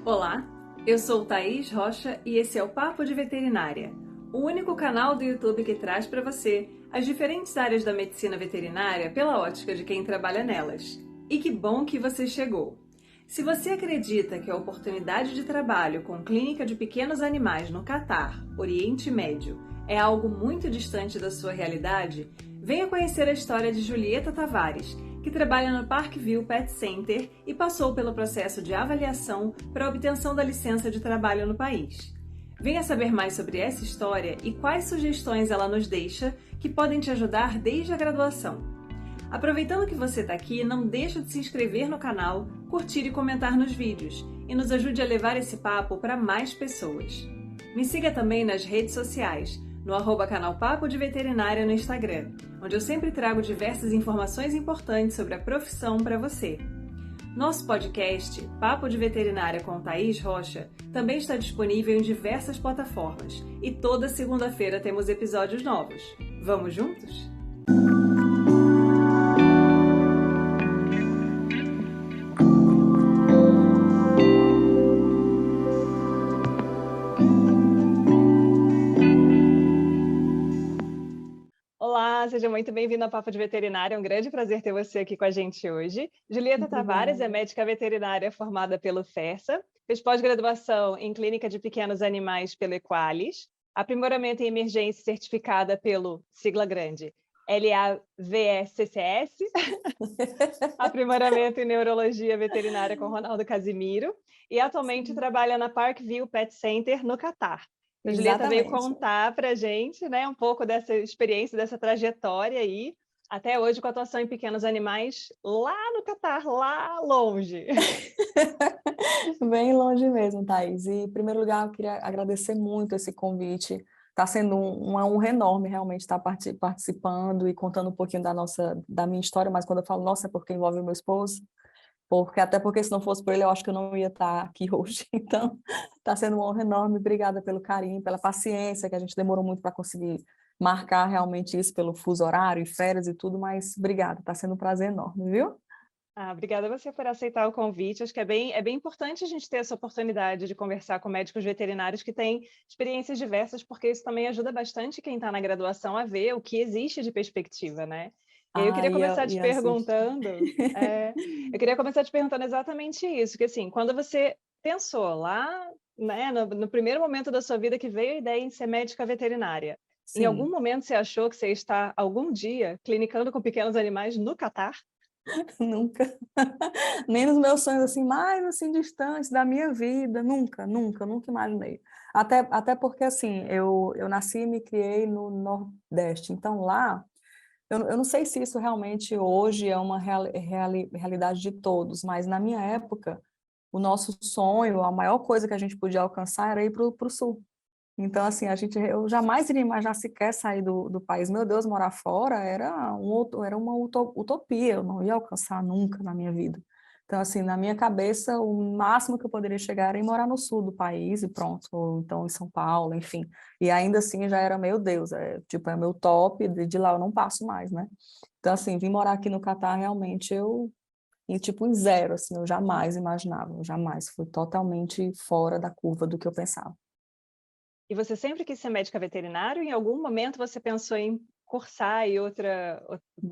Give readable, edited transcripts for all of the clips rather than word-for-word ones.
Olá, eu sou Thaís Rocha e esse é o Papo de Veterinária, o único canal do YouTube que traz para você as diferentes áreas da medicina veterinária pela ótica de quem trabalha nelas. E que bom que você chegou! Se você acredita que a oportunidade de trabalho com clínica de pequenos animais no Catar, Oriente Médio, é algo muito distante da sua realidade, venha conhecer a história de Julieta Tavares, que trabalha no Parkview Pet Center e passou pelo processo de avaliação para a obtenção da licença de trabalho no país. Venha saber mais sobre essa história e quais sugestões ela nos deixa que podem te ajudar desde a graduação. Aproveitando que você está aqui, não deixa de se inscrever no canal, curtir e comentar nos vídeos e nos ajude a levar esse papo para mais pessoas. Me siga também nas redes sociais, no @canal Papo de Veterinária no Instagram, onde eu sempre trago diversas informações importantes sobre a profissão para você. Nosso podcast, Papo de Veterinária com Thaís Rocha, também está disponível em diversas plataformas e toda segunda-feira temos episódios novos. Vamos juntos? Olá, seja muito bem-vindo ao Papo de Veterinária. É um grande prazer ter você aqui com a gente hoje. Julieta Tavares é médica veterinária formada pelo FERSA, fez pós-graduação em Clínica de Pequenos Animais pelo Equalis, aprimoramento em emergência certificada pelo, sigla grande, LAVECCS, aprimoramento em neurologia veterinária com Ronaldo Casimiro, e atualmente trabalha na Parkview Pet Center, no Catar. A Julieta veio Exatamente. contar para a gente, né, um pouco dessa experiência, dessa trajetória aí, até hoje com atuação em pequenos animais lá no Catar, lá longe. Bem longe mesmo, Thaís. E, em primeiro lugar, eu queria agradecer muito esse convite. Está sendo uma honra enorme realmente estar participando e contando um pouquinho da minha história, mas quando eu falo nossa, é porque envolve o meu esposo, até porque se não fosse por ele, eu acho que eu não ia estar aqui hoje. Então, está sendo uma honra enorme. Obrigada pelo carinho, pela paciência, que a gente demorou muito para conseguir marcar realmente isso pelo fuso horário e férias e tudo, mas obrigada, está sendo um prazer enorme, viu? Obrigada a você por aceitar o convite. Acho que é bem importante a gente ter essa oportunidade de conversar com médicos veterinários que têm experiências diversas, porque isso também ajuda bastante quem está na graduação a ver o que existe de perspectiva, né? E aí eu queria começar te E assiste. perguntando, eu queria começar te perguntando exatamente isso, que assim, quando você pensou lá, né, no primeiro momento da sua vida que veio a ideia em ser médica veterinária, em algum Sim. momento você achou que você ia estar algum dia clinicando com pequenos animais no Catar? Nunca. Nem nos meus sonhos assim, mais assim distantes da minha vida, nunca imaginei. Até porque assim, eu nasci e me criei no Nordeste, então lá, eu não sei se isso realmente hoje é uma realidade de todos, mas na minha época, o nosso sonho, a maior coisa que a gente podia alcançar era ir para o Sul. Então, assim, eu jamais iria imaginar sequer sair do país. Meu Deus, morar fora era uma utopia, eu não ia alcançar nunca na minha vida. Então, assim, na minha cabeça, o máximo que eu poderia chegar era em morar no sul do país e pronto, ou então em São Paulo, enfim. E ainda assim já era, meu Deus, é meu top, de lá eu não passo mais, né? Então, assim, vim morar aqui no Catar, realmente tipo, em zero, assim, eu jamais imaginava, eu jamais, fui totalmente fora da curva do que eu pensava. E você sempre quis ser médica veterinária ou em algum momento você pensou em cursar e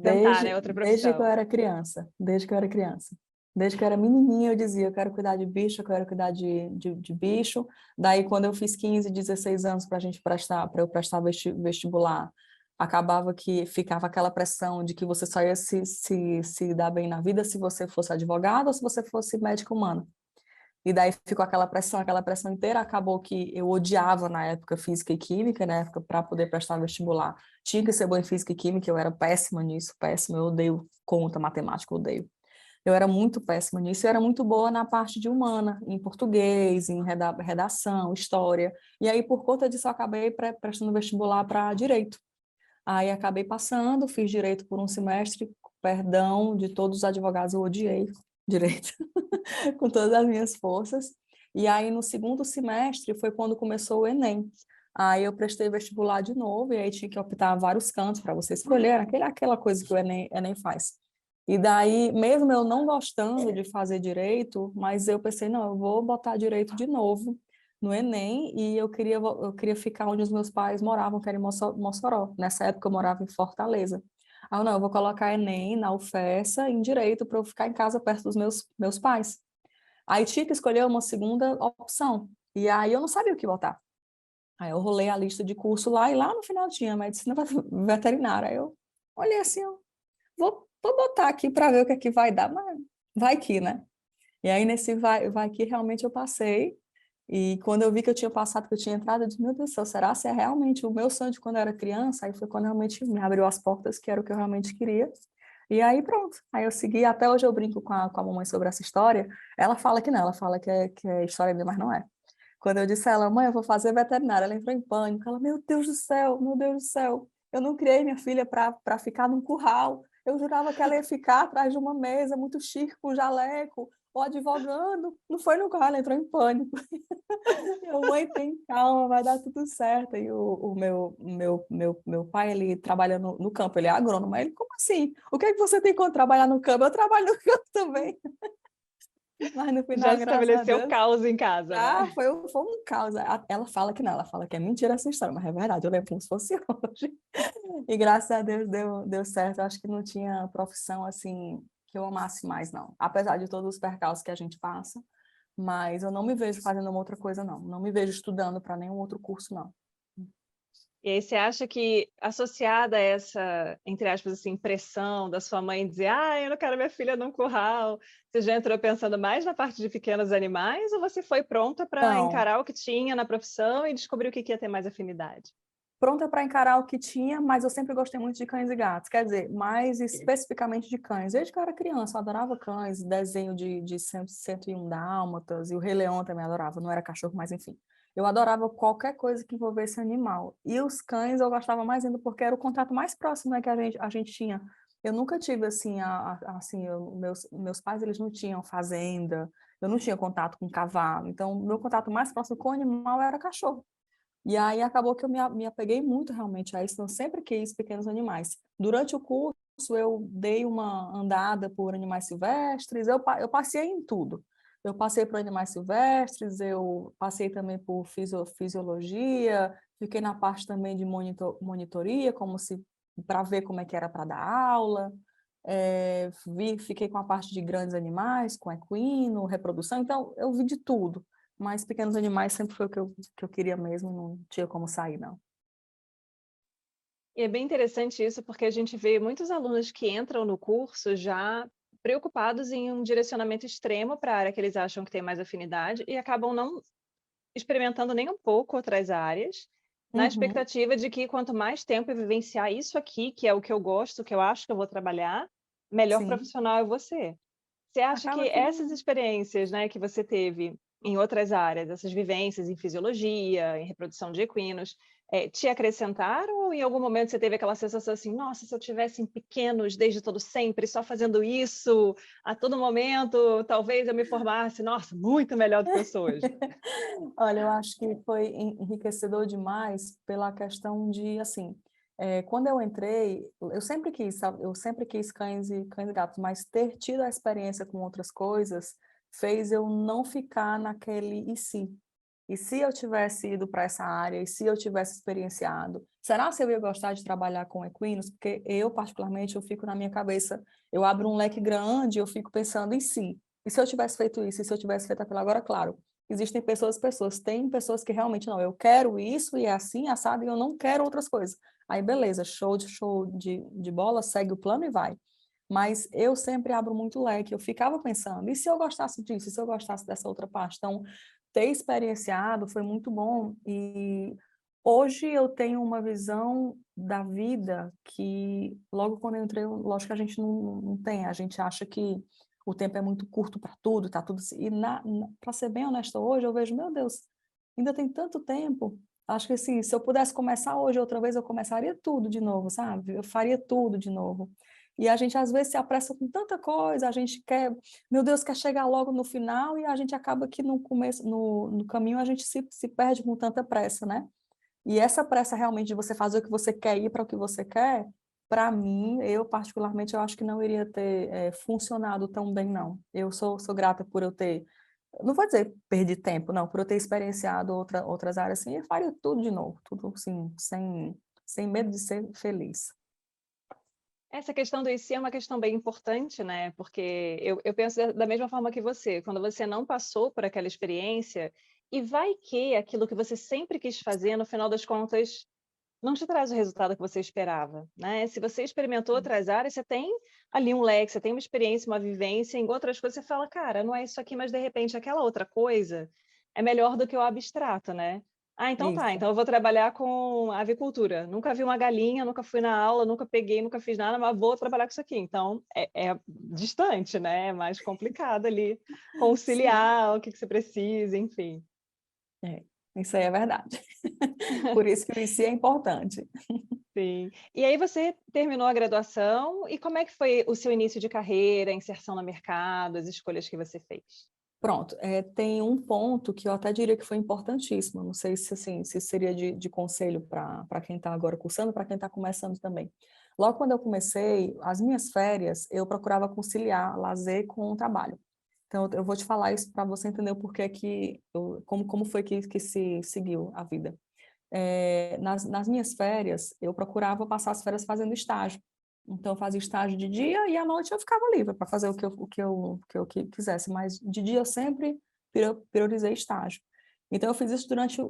tentar, né, outra Desde que eu profissão? era criança, desde que eu era criança. Desde que eu era menininha, eu dizia, eu quero cuidar de bicho, eu quero cuidar de bicho. Daí, quando eu fiz 15, 16 anos para eu prestar vestibular, acabava que ficava aquela pressão de que você só ia se dar bem na vida se você fosse advogado ou se você fosse médico humano. E daí ficou aquela pressão inteira. Acabou que eu odiava na época física e química, na época para poder prestar vestibular. Tinha que ser boa em física e química, eu era péssima nisso, péssima. Eu odeio conta, matemática, eu odeio. Eu era muito péssima nisso, eu era muito boa na parte de humana, em português, em redação, história. E aí, por conta disso, eu acabei prestando vestibular para direito. Aí acabei passando, fiz direito por um semestre, perdão de todos os advogados, eu odiei direito com todas as minhas forças. E aí no segundo semestre foi quando começou o Enem. Aí eu prestei vestibular de novo e aí tinha que optar vários cantos para você escolher, aquela coisa que o Enem faz. E daí, mesmo eu não gostando de fazer direito, mas eu pensei, não, eu vou botar direito de novo no Enem, e eu queria ficar onde os meus pais moravam, que era em Mossoró. Nessa época eu morava em Fortaleza. Aí eu, não, eu vou colocar Enem na UFESA em direito para eu ficar em casa perto dos meus pais. Aí tinha que escolher uma segunda opção. E aí eu não sabia o que botar. Aí eu rolei a lista de curso lá, e lá no final tinha medicina veterinária. Aí eu olhei assim, eu vou botar aqui para ver o que é que vai dar, mas vai que, né? E aí nesse vai que realmente eu passei. E quando eu vi que eu tinha passado, que eu tinha entrado, eu disse, meu Deus do céu, será se é realmente o meu sonho de quando eu era criança? Aí foi quando realmente me abriu as portas, que era o que eu realmente queria. E aí pronto, aí eu segui, até hoje eu brinco com a mamãe sobre essa história. Ela fala que não, ela fala que é história minha, mas não é. Quando eu disse a ela, mãe, eu vou fazer veterinária, ela entrou em pânico. Ela, meu Deus do céu, meu Deus do céu. Eu não criei minha filha para ficar num curral. Eu jurava que ela ia ficar atrás de uma mesa muito chique, com jaleco, ou advogando. Não foi no curral, ela entrou em pânico. Minha mãe, tem calma, vai dar tudo certo. E o meu pai, ele trabalha no campo, ele é agrônomo. Aí ele, como assim? O que é que você tem contra trabalhar no campo? Eu trabalho no campo também. Mas no Já final, graças a estabeleceu o Deus, caos em casa, ah, né? foi um caos. Ela fala que não, ela fala que é mentira essa história, mas é verdade, eu lembro como se fosse hoje. E graças a Deus deu certo. Eu acho que não tinha profissão assim que eu amasse mais, não. Apesar de todos os percalços que a gente passa, mas eu não me vejo fazendo uma outra coisa, não. Não me vejo estudando para nenhum outro curso, não. E aí você acha que, associada a essa, entre aspas, assim, pressão da sua mãe dizer, ah, eu não quero minha filha num curral, você já entrou pensando mais na parte de pequenos animais ou você foi pronta para Então, encarar o que tinha na profissão e descobrir o que ia ter mais afinidade? pronta para encarar o que tinha, mas eu sempre gostei muito de cães e gatos. Quer dizer, mais especificamente de cães. Desde que eu era criança, eu adorava cães, desenho de 101 dálmatas, e o Rei Leão também adorava, não era cachorro, mas enfim. Eu adorava qualquer coisa que envolvesse animal. E os cães eu gostava mais ainda porque era o contato mais próximo, né, que a gente tinha. Eu nunca tive, assim, assim meus pais, eles não tinham fazenda, eu não tinha contato com cavalo. Então, meu contato mais próximo com o animal era cachorro. E aí acabou que eu me apeguei muito realmente a isso, eu sempre quis pequenos animais. Durante o curso, eu dei uma andada por animais silvestres, eu passei em tudo. Eu passei por animais silvestres, eu passei também por fisiologia, fiquei na parte também de monitoria, como se para ver como é que era para dar aula. Fiquei com a parte de grandes animais, com equino, reprodução, então eu vi de tudo. Mas pequenos animais sempre foi o que eu queria mesmo, não tinha como sair, não. E é bem interessante isso, porque a gente vê muitos alunos que entram no curso já preocupados em um direcionamento extremo para a área que eles acham que tem mais afinidade e acabam não experimentando nem um pouco outras áreas, na Uhum, expectativa de que quanto mais tempo eu vivenciar isso aqui, que é o que eu gosto, que eu acho que eu vou trabalhar, melhor sim. profissional eu vou ser. Você acha Acaba que que essas não. experiências, né, que você teve em outras áreas, essas vivências em fisiologia, em reprodução de equinos, te acrescentaram ou em algum momento você teve aquela sensação assim, nossa, se eu tivesse em pequenos desde todo sempre, só fazendo isso a todo momento, talvez eu me formasse, nossa, muito melhor do que eu sou hoje. Olha, eu acho que foi enriquecedor demais pela questão de, assim, quando eu entrei, eu sempre quis, sabe? Eu sempre quis cães e gatos, mas ter tido a experiência com outras coisas fez eu não ficar naquele e se. E se eu tivesse ido para essa área, e se eu tivesse experienciado, será se eu ia gostar de trabalhar com equinos? Porque eu, particularmente, eu fico na minha cabeça, eu abro um leque grande, eu fico pensando em si. E se eu tivesse feito isso, e se eu tivesse feito aquilo agora, claro, existem pessoas, tem pessoas que realmente não, eu quero isso e é assim, assado, e eu não quero outras coisas. Aí beleza, show de bola, segue o plano e vai. Mas eu sempre abro muito leque, eu ficava pensando, e se eu gostasse disso, e se eu gostasse dessa outra parte? Então, ter experienciado foi muito bom, e hoje eu tenho uma visão da vida que logo quando eu entrei, lógico que a gente não tem, a gente acha que o tempo é muito curto para tudo, tá tudo. E para ser bem honesta, hoje eu vejo, meu Deus, ainda tem tanto tempo. Acho que assim, se eu pudesse começar hoje outra vez, eu começaria tudo de novo, sabe? Eu faria tudo de novo. E a gente às vezes se apressa com tanta coisa, a gente quer, meu Deus, quer chegar logo no final e a gente acaba que no começo, no caminho a gente se perde com tanta pressa, né? E essa pressa realmente de você fazer o que você quer, ir para o que você quer, para mim, eu particularmente, eu acho que não iria ter funcionado tão bem, não. Eu sou grata por eu ter, não vou dizer perdi tempo, não, por eu ter experienciado outras áreas, assim, eu faria tudo de novo, tudo assim, sem medo de ser feliz. Essa questão do "e se" é uma questão bem importante, né, porque eu penso da mesma forma que você, quando você não passou por aquela experiência, e vai que aquilo que você sempre quis fazer, no final das contas, não te traz o resultado que você esperava, né. Se você experimentou outras áreas, você tem ali um leque, você tem uma experiência, uma vivência, em outras coisas você fala: "Cara, não é isso aqui, mas de repente aquela outra coisa é melhor do que o abstrato", né. "Ah, então tá, Isso. então eu vou trabalhar com avicultura. Nunca vi uma galinha, nunca fui na aula, nunca peguei, nunca fiz nada, mas vou trabalhar com isso aqui". Então é distante, né, é mais complicado ali Sim. conciliar o que você precisa, enfim. É, isso aí é verdade. Por isso que o "e se" é importante. Sim. E aí você terminou a graduação, e como é que foi o seu início de carreira, a inserção no mercado, as escolhas que você fez? Pronto, tem um ponto que eu até diria que foi importantíssimo, não sei se, assim, se seria de conselho para quem está agora cursando, para quem está começando também. Logo quando eu comecei, as minhas férias, eu procurava conciliar lazer com o trabalho. Então eu vou te falar isso para você entender o porquê que como foi que se seguiu a vida. Nas minhas férias, eu procurava passar as férias fazendo estágio. Então eu fazia estágio de dia e à noite eu ficava livre para fazer o que eu quisesse, mas de dia eu sempre priorizei estágio. Então eu fiz isso durante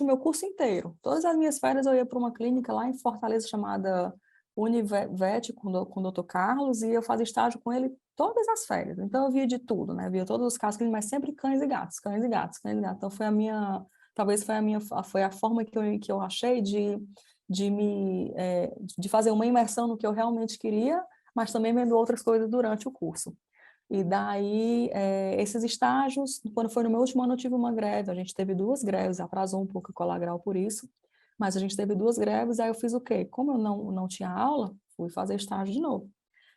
o meu curso inteiro. Todas as minhas férias eu ia para uma clínica lá em Fortaleza chamada Univet com o doutor Carlos, e eu fazia estágio com ele todas as férias. Então eu via de tudo, né, via todos os casos clínicos, mas sempre cães e gatos, cães e gatos, cães e gatos. Então talvez foi a forma que eu achei de fazer uma imersão no que eu realmente queria, mas também vendo outras coisas durante o curso. E daí, esses estágios, quando foi no meu último ano, eu tive uma greve, a gente teve 2 greves, atrasou um pouco o Colagral por isso, mas a gente teve 2 greves, aí eu fiz o quê? Como eu não tinha aula, fui fazer estágio de novo.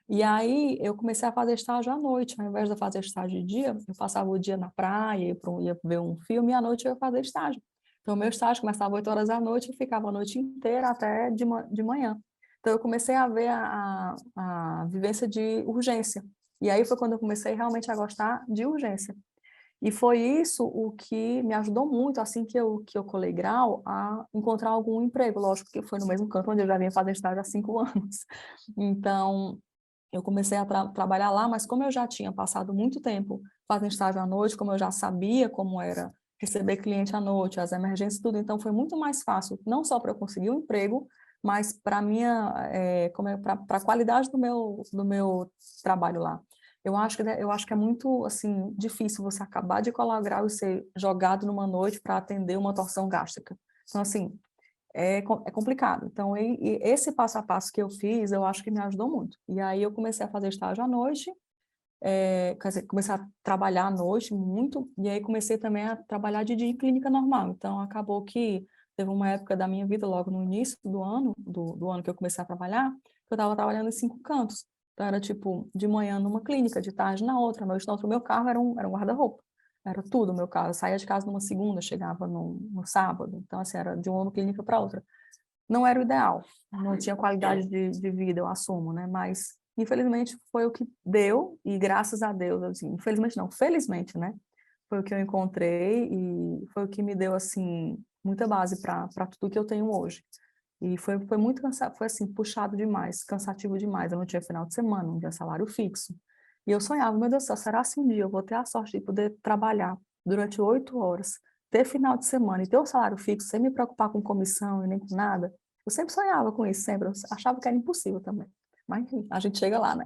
E aí eu comecei a fazer estágio à noite, ao invés de eu fazer estágio de dia, eu passava o dia na praia, ia ver um filme, e à noite eu ia fazer estágio. Então, o meu estágio começava 8 horas da noite, eu ficava a noite inteira até de manhã. Então, eu comecei a ver a vivência de urgência. E aí foi quando eu comecei realmente a gostar de urgência. E foi isso o que me ajudou muito, assim que eu colei grau, a encontrar algum emprego. Lógico que foi no mesmo canto onde eu já vinha fazer estágio há 5 anos. Então, eu comecei a trabalhar lá, mas como eu já tinha passado muito tempo fazendo estágio à noite, como eu já sabia como era receber cliente à noite, as emergências, tudo, então foi muito mais fácil, não só para eu conseguir um emprego, mas para minha, para a qualidade do meu trabalho lá. Eu acho que é muito assim difícil você acabar de colar grau e ser jogado numa noite para atender uma torção gástrica. Então assim, é complicado. Então, e esse passo a passo que eu fiz, eu acho que me ajudou muito. E aí eu comecei a fazer estágio à noite, quer dizer, comecei a trabalhar à noite muito, e aí comecei também a trabalhar de dia em clínica normal. Então, acabou que teve uma época da minha vida, logo no início do ano que eu comecei a trabalhar, que eu estava trabalhando em 5 cantos. Então, era tipo, de manhã numa clínica, de tarde na outra, à noite na outra. O meu carro era um guarda-roupa. Era tudo o meu carro. Eu saía de casa numa segunda, chegava no sábado. Então, assim, era de uma clínica para outra. Não era o ideal, não tinha qualidade de vida, eu assumo, né? Mas, infelizmente, foi o que deu, e graças a Deus, assim, infelizmente não, felizmente, né? Foi o que eu encontrei e foi o que me deu, assim, muita base para tudo que eu tenho hoje. E foi muito cansado, foi assim, puxado demais, cansativo demais. Eu não tinha final de semana, não tinha salário fixo. E eu sonhava, meu Deus do céu, será se um dia eu vou ter a sorte de poder trabalhar durante 8 horas, ter final de semana e ter o salário fixo, sem me preocupar com comissão e nem com nada? Eu sempre sonhava com isso, sempre. Eu achava que era impossível também. Mas, enfim, a gente chega lá, né?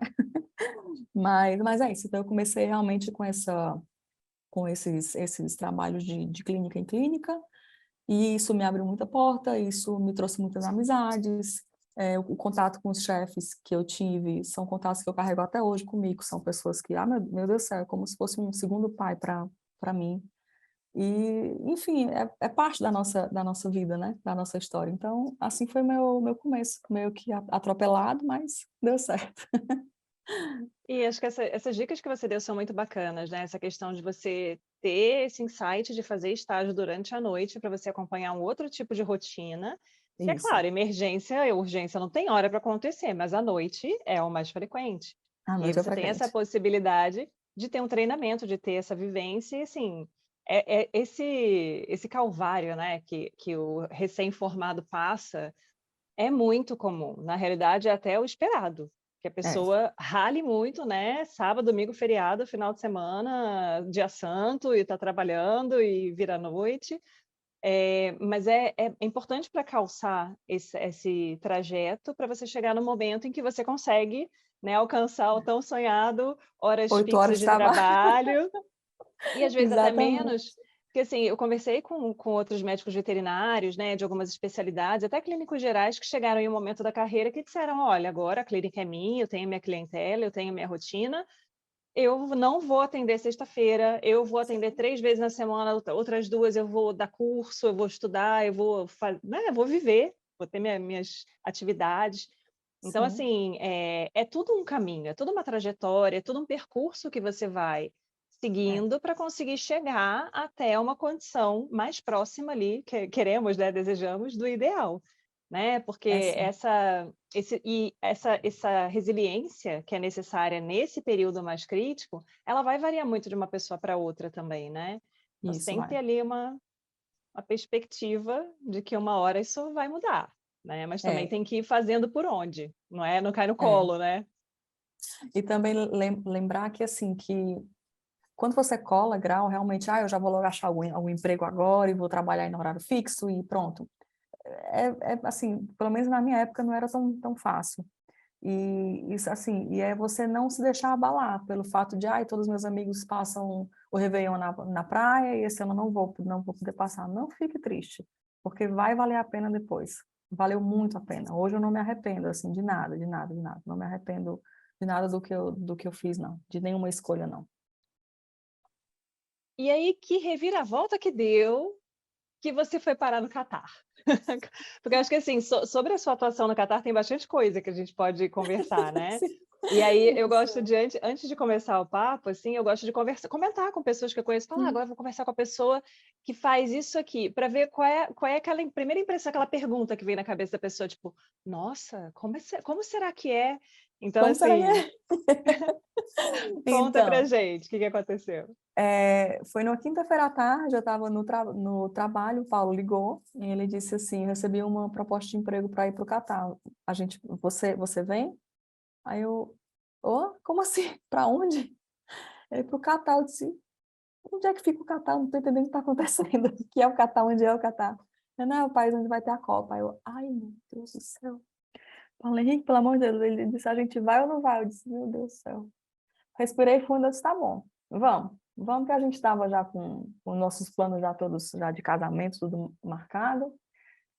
Mas é isso. Então, eu comecei realmente com esses trabalhos de clínica em clínica, e isso me abriu muita porta, isso me trouxe muitas amizades. O contato com os chefes que eu tive são contatos que eu carrego até hoje comigo, são pessoas que, meu Deus do céu, é como se fosse um segundo pai para mim. E, enfim, é parte da nossa vida, né? Da nossa história. Então, assim foi meu começo, meio que atropelado, mas deu certo. E acho que essas dicas que você deu são muito bacanas, né, essa questão de você ter esse insight de fazer estágio durante a noite para você acompanhar um outro tipo de rotina, Que é Isso. claro, emergência e urgência não tem hora para acontecer, mas à noite é o mais frequente. À E aí noite é você tem essa frequente. possibilidade de ter um treinamento, de ter essa vivência e, assim, esse calvário, né, que o recém-formado passa, é muito comum. Na realidade, é até o esperado, que a É, pessoa rale muito, né, sábado, domingo, feriado, final de semana, dia santo, e está trabalhando e vira noite. Mas é importante para calçar esse trajeto, para você chegar no momento em que você consegue, né, alcançar o tão sonhado horas 8 horas fixas de de trabalho. trabalho, e às vezes até Exatamente. menos, porque assim, eu conversei com outros médicos veterinários, né, de algumas especialidades, até clínicos gerais, que chegaram em um momento da carreira que disseram: olha, agora a clínica é minha, eu tenho minha clientela, eu tenho minha rotina, eu não vou atender sexta-feira, eu vou atender 3 vezes na semana, outras 2 eu vou dar curso, eu vou estudar, eu vou né, eu vou viver, vou ter minhas atividades. Então, Sim, assim, é tudo um caminho, é tudo uma trajetória, é tudo um percurso que você vai é, seguindo para conseguir chegar até uma condição mais próxima ali, que queremos, né, desejamos, do ideal, né, é porque sim. essa resiliência que é necessária nesse período mais crítico, ela vai variar muito de uma pessoa para outra também, né. Então você Isso tem que vai. ter ali uma perspectiva de que uma hora isso vai mudar, né, mas também É, tem que ir fazendo por onde, não cai no é. colo, né. E também lembrar que, assim, que quando você cola grau, realmente, eu já vou logo achar algum emprego agora e vou trabalhar em horário fixo e pronto. Assim, pelo menos na minha época não era tão fácil. E isso, assim, e é você não se deixar abalar pelo fato de, todos os meus amigos passam o Réveillon na praia e esse ano não vou poder passar. Não fique triste, porque vai valer a pena depois. Valeu muito a pena. Hoje eu não me arrependo, assim, de nada, de nada, de nada. Não me arrependo de nada do que eu fiz, não. De nenhuma escolha, não. E aí que reviravolta que deu, que você foi parar no Catar? Porque eu acho que, assim, sobre a sua atuação no Catar tem bastante coisa que a gente pode conversar, né. Sim, E aí eu gosto sim. de antes de começar o papo, assim, eu gosto de comentar com pessoas que eu conheço, falar: agora eu vou conversar com a pessoa que faz isso aqui", para ver qual é aquela primeira impressão, aquela pergunta que vem na cabeça da pessoa, tipo: "Nossa, como será que é?". Então, Como será que assim, é? conta pra Então, gente o que que aconteceu. foi numa quinta-feira à tarde, eu estava no trabalho, o Paulo ligou e ele disse assim: "Eu recebi uma proposta de emprego para ir para o Catar. Você vem?" Aí eu: "Ô, como assim? Para onde?" Ele: "Para o Catar." Eu disse: "Onde é que fica o Catar? Não estou entendendo o que está acontecendo. O que é o Catar? Onde é o Catar?" Ele: "Não, é o país onde vai ter a Copa." Aí eu: "Ai, meu Deus do céu." Paulo Henrique, pelo amor de Deus, ele disse: "A gente vai ou não vai?" Eu disse: "Meu Deus do céu." Respirei fundo, eu disse: "Tá bom, vamos, que a gente estava já com nossos planos já todos já de casamento, tudo marcado,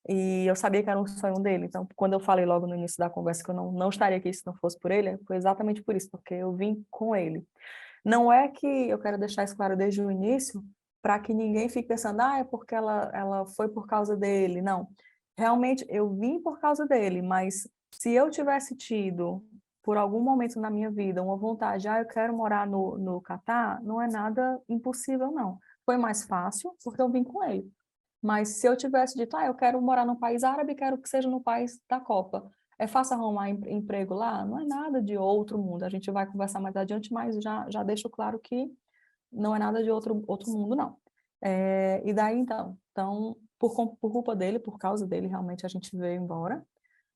e eu sabia que era um sonho dele, então quando eu falei logo no início da conversa que eu não estaria aqui se não fosse por ele, foi exatamente por isso, porque eu vim com ele. Não é que eu quero deixar isso claro desde o início, para que ninguém fique pensando: é porque ela foi por causa dele", não. Realmente eu vim por causa dele, mas se eu tivesse tido, por algum momento na minha vida, uma vontade: eu quero morar no Catar", não é nada impossível não. Foi mais fácil, porque eu vim com ele. Mas se eu tivesse dito: eu quero morar num país árabe, quero que seja no país da Copa. É fácil arrumar emprego lá? Não é nada de outro mundo. A gente vai conversar mais adiante, mas já deixo claro que não é nada de outro mundo, não. E daí, então por culpa dele, por causa dele, realmente a gente veio embora.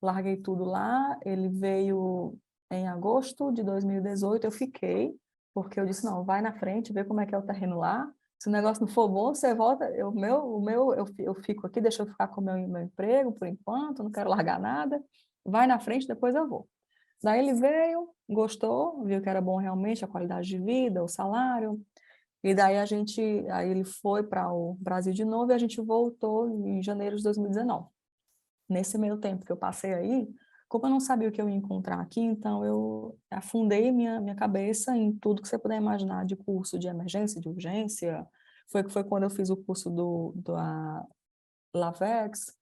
Larguei tudo lá. Ele veio em agosto de 2018, eu fiquei, porque eu disse: "Não, vai na frente, vê como é que é o terreno lá. Se o negócio não for bom, você volta. Eu fico aqui, deixa eu ficar com o meu emprego por enquanto, não quero largar nada. Vai na frente, depois eu vou." Daí ele veio, gostou, viu que era bom realmente a qualidade de vida, o salário, e daí aí ele foi para o Brasil de novo e a gente voltou em janeiro de 2019. Nesse meio tempo que eu passei aí, como eu não sabia o que eu ia encontrar aqui, então eu afundei minha cabeça em tudo que você puder imaginar de curso de emergência, de urgência. Foi quando eu fiz o curso da Lavex,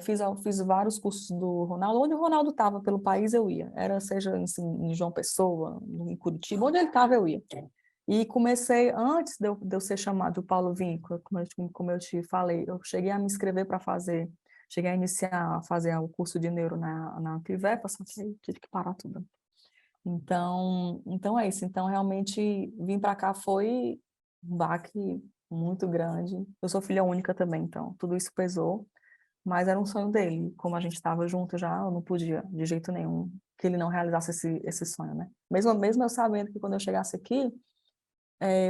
fiz vários cursos do Ronaldo. Onde o Ronaldo estava pelo país, eu ia. Seja assim, em João Pessoa, em Curitiba, onde ele estava, eu ia. E comecei, antes de eu ser chamado, o Paulo Vinco, como eu te falei, eu cheguei a me inscrever para fazer, cheguei a iniciar, a fazer o curso de neuro na Clivepa, só que aí tive que parar tudo. Então é isso. Então, realmente, vir para cá foi um baque muito grande. Eu sou filha única também, então tudo isso pesou, mas era um sonho dele. Como a gente estava junto já, eu não podia, de jeito nenhum, que ele não realizasse esse sonho, né? Mesmo eu sabendo que quando eu chegasse aqui,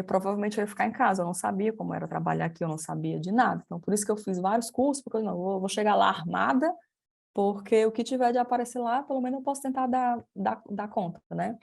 provavelmente eu ia ficar em casa. Eu não sabia como era trabalhar aqui, eu não sabia de nada. Então, por isso que eu fiz vários cursos, porque eu não vou chegar lá armada, porque o que tiver de aparecer lá, pelo menos eu posso tentar dar conta, né?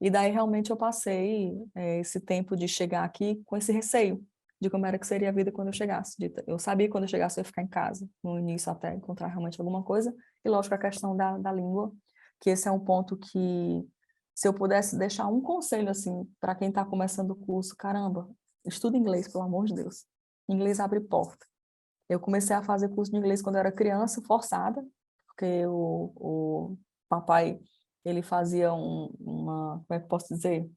E daí realmente eu passei esse tempo de chegar aqui com esse receio de como era que seria a vida quando eu chegasse. Eu sabia que quando eu chegasse eu ia ficar em casa, no início até encontrar realmente alguma coisa. E lógico a questão da língua, que esse é um ponto que, se eu pudesse deixar um conselho assim para quem está começando o curso, caramba, estuda inglês, pelo amor de Deus. Inglês abre porta. Eu comecei a fazer curso de inglês quando eu era criança, forçada, porque o papai, ele fazia como é que eu posso dizer?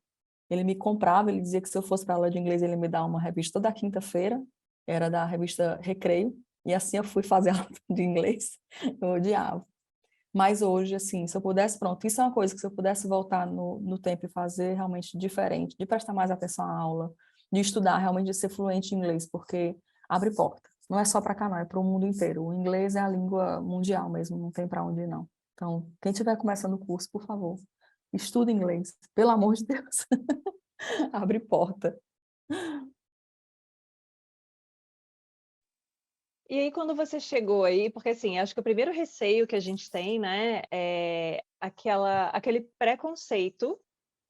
Ele me comprava, ele dizia que se eu fosse para aula de inglês, ele me dava uma revista toda quinta-feira, era da revista Recreio, e assim eu fui fazer aula de inglês, eu odiava. Mas hoje, assim, se eu pudesse, pronto, isso é uma coisa que se eu pudesse voltar no tempo e fazer realmente diferente, de prestar mais atenção à aula, de estudar, realmente de ser fluente em inglês, porque abre porta. Não é só para cá, não, é para o mundo inteiro. O inglês é a língua mundial mesmo, não tem para onde ir, não. Então, quem estiver começando o curso, por favor, estude inglês, pelo amor de Deus. Abre porta. E aí, quando você chegou aí, porque assim, acho que o primeiro receio que a gente tem, né, é aquele preconceito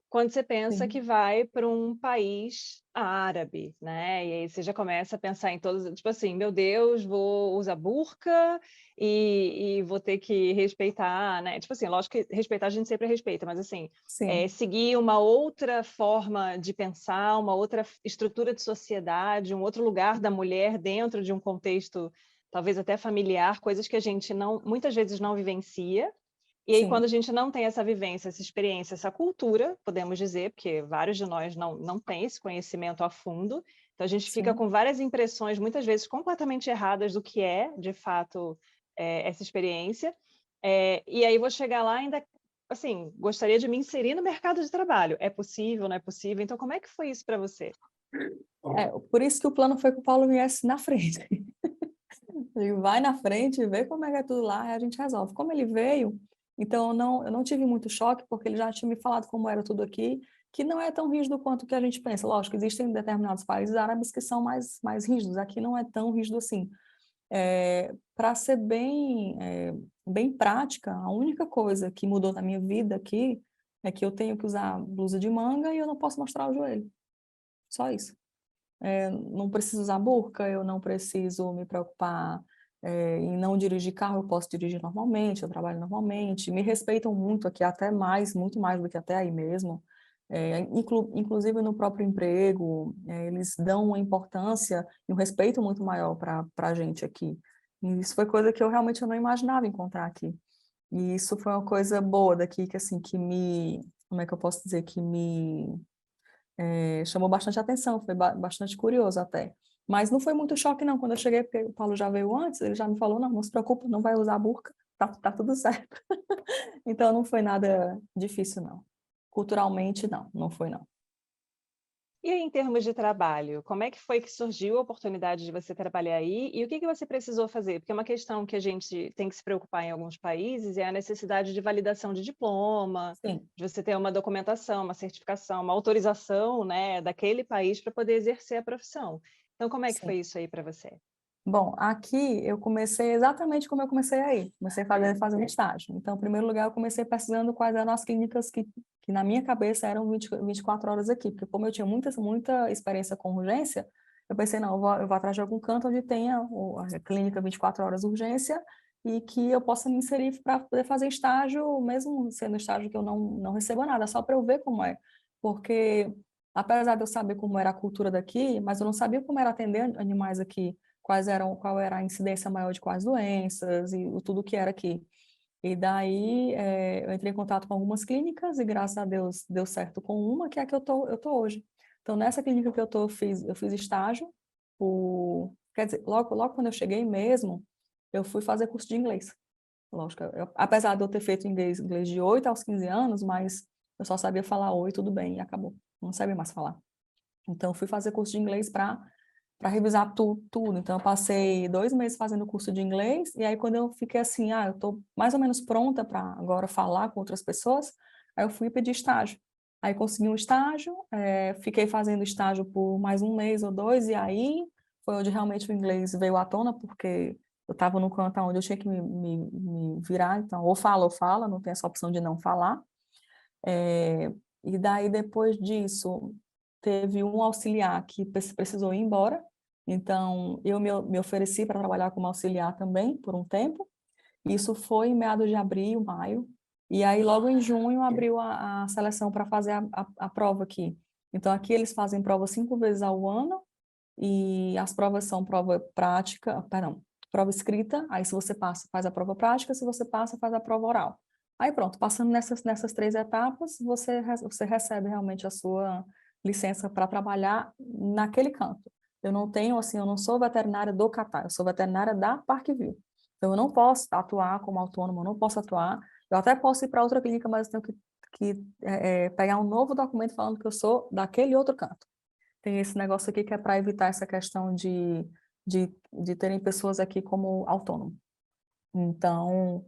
quando você pensa que Sim, vai para um país árabe, né, e aí você já começa a pensar em todos, tipo assim, meu Deus, vou usar burca e vou ter que respeitar, né, tipo assim, lógico que respeitar a gente sempre respeita, mas assim, sim, seguir uma outra forma de pensar, uma outra estrutura de sociedade, um outro lugar da mulher dentro de um contexto talvez até familiar, coisas que a gente não, muitas vezes não vivencia, e aí, quando a sim, gente não tem essa vivência, essa experiência, essa cultura, podemos dizer, porque vários de nós não têm esse conhecimento a fundo, então a gente fica sim. com várias impressões, muitas vezes completamente erradas do que é, de fato, essa experiência. E aí vou chegar lá e ainda, assim, gostaria de me inserir no mercado de trabalho. É possível, não é possível? Então, como é que foi isso para você? Por isso que o plano foi que o Paulo viesse na frente. Ele vai na frente, vê como é que é tudo lá, e a gente resolve. Como ele veio, então eu não tive muito choque, porque ele já tinha me falado como era tudo aqui, que não é tão rígido quanto o que a gente pensa. Lógico, existem determinados países árabes que são mais rígidos, aqui não é tão rígido assim. Para ser bem prática, a única coisa que mudou na minha vida aqui é que eu tenho que usar blusa de manga e eu não posso mostrar o joelho. Só isso. Não preciso usar burca, eu não preciso me preocupar em não dirigir carro, eu posso dirigir normalmente, eu trabalho normalmente, me respeitam muito aqui, até mais, muito mais do que até aí mesmo. Inclusive no próprio emprego, eles dão uma importância e um respeito muito maior para a gente aqui. E isso foi coisa que eu realmente não imaginava encontrar aqui. E isso foi uma coisa boa daqui, que assim, como é que eu posso dizer, que me chamou bastante atenção, foi bastante curioso até. Mas não foi muito choque não, quando eu cheguei, porque o Paulo já veio antes, ele já me falou, não se preocupa, não vai usar a burca, tá tudo certo. Então não foi nada difícil não. Culturalmente não foi não. E aí, em termos de trabalho, como é que foi que surgiu a oportunidade de você trabalhar aí e o que você precisou fazer? Porque é uma questão que a gente tem que se preocupar em alguns países é a necessidade de validação de diploma, Sim, de você ter uma documentação, uma certificação, uma autorização, né, daquele país para poder exercer a profissão. Então, como é que sim. foi isso aí para você? Bom, aqui eu comecei exatamente como eu comecei aí. Comecei fazendo estágio. Então, em primeiro lugar, eu comecei pesquisando quais eram as clínicas que na minha cabeça eram 24 horas aqui. Porque como eu tinha muita experiência com urgência, eu pensei, não, eu vou atrás de algum canto onde tenha a clínica 24 horas urgência e que eu possa me inserir para poder fazer estágio, mesmo sendo estágio que eu não receba nada, só para eu ver como é. Porque, apesar de eu saber como era a cultura daqui, mas eu não sabia como era atender animais aqui, qual era a incidência maior de quais doenças e tudo que era aqui. E daí eu entrei em contato com algumas clínicas e graças a Deus deu certo com uma, que é a que eu tô hoje. Então, nessa clínica que eu fiz estágio, quer dizer, logo quando eu cheguei mesmo, eu fui fazer curso de inglês. Lógico, apesar de eu ter feito inglês de 8 aos 15 anos, mas eu só sabia falar oi, tudo bem, e acabou. Não sabia mais falar. Então, eu fui fazer curso de inglês para revisar tudo. Então, eu passei 2 meses fazendo curso de inglês, e aí quando eu fiquei assim, eu estou mais ou menos pronta para agora falar com outras pessoas, aí eu fui pedir estágio. Aí consegui um estágio, fiquei fazendo estágio por mais 1 mês ou 2, e aí foi onde realmente o inglês veio à tona, porque eu estava no canto onde eu tinha que me virar, então ou fala, não tem essa opção de não falar. E daí, depois disso, teve um auxiliar que precisou ir embora, então eu me ofereci para trabalhar como auxiliar também, por um tempo. Isso foi em meados de abril, maio, e aí logo em junho abriu a seleção para fazer a prova aqui. Então, aqui eles fazem prova 5 vezes ao ano, e as provas são prova prática, perdão, prova escrita, aí se você passa, faz a prova prática, se você passa, faz a prova oral. Aí pronto, passando nessas 3 etapas, você recebe realmente a sua licença para trabalhar naquele canto. Eu não tenho, assim, eu não sou veterinária do Catar, eu sou veterinária da Parkview. Então, eu não posso atuar como autônoma, eu não posso atuar. Eu até posso ir para outra clínica, mas eu tenho que pegar um novo documento falando que eu sou daquele outro canto. Tem esse negócio aqui que é para evitar essa questão de terem pessoas aqui como autônomo. Então,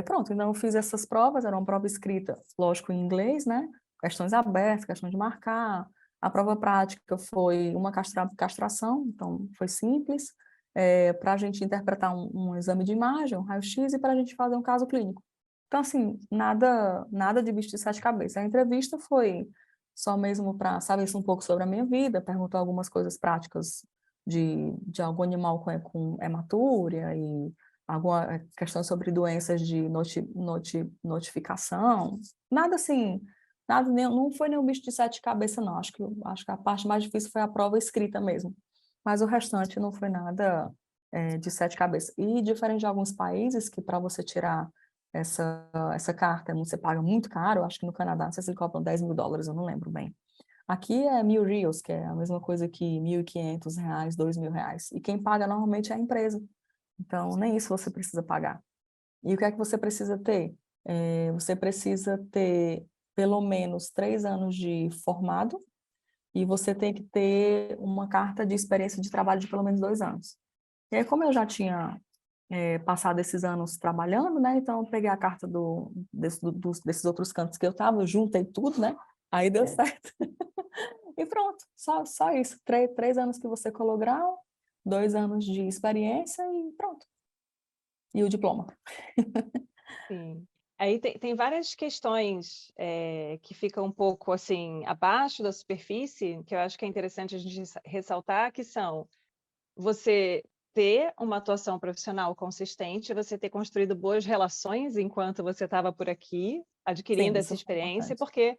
pronto, então eu fiz essas provas, era uma prova escrita, lógico, em inglês, né? Questões abertas, questões de marcar. A prova prática foi uma castração, então foi simples, para a gente interpretar um exame de imagem, um raio-x, e para a gente fazer um caso clínico. Então, assim, nada de bicho de 7 cabeças. A entrevista foi só mesmo para saber um pouco sobre a minha vida, perguntou algumas coisas práticas de algum animal com hematúria e alguma questão sobre doenças de notificação. Nada assim, não foi nenhum bicho de 7 cabeças, não. Acho que a parte mais difícil foi a prova escrita mesmo. Mas o restante não foi nada de 7 cabeças. E diferente de alguns países que para você tirar essa carta você paga muito caro, acho que no Canadá, não sei se eles cobram $10.000, eu não lembro bem. Aqui é 1.000 reais, que é a mesma coisa que R$ 1.500, R$ 2.000. E quem paga normalmente é a empresa. Então, nem isso você precisa pagar. E o que é que você precisa ter? Você precisa ter pelo menos 3 anos de formado, e você tem que ter uma carta de experiência de trabalho de pelo menos 2 anos. E aí, como eu já tinha passado esses anos trabalhando, né? Então, eu peguei a carta desses outros cantos que eu estava, eu juntei tudo, né? Aí deu certo. E pronto, só isso. 3 anos que você colou grau, 2 anos de experiência e pronto. E o diploma. Sim. Aí tem várias questões que ficam um pouco assim abaixo da superfície, que eu acho que é interessante a gente ressaltar, que são você ter uma atuação profissional consistente, você ter construído boas relações enquanto você estava por aqui, adquirindo Sim, essa isso foi experiência, importante. porque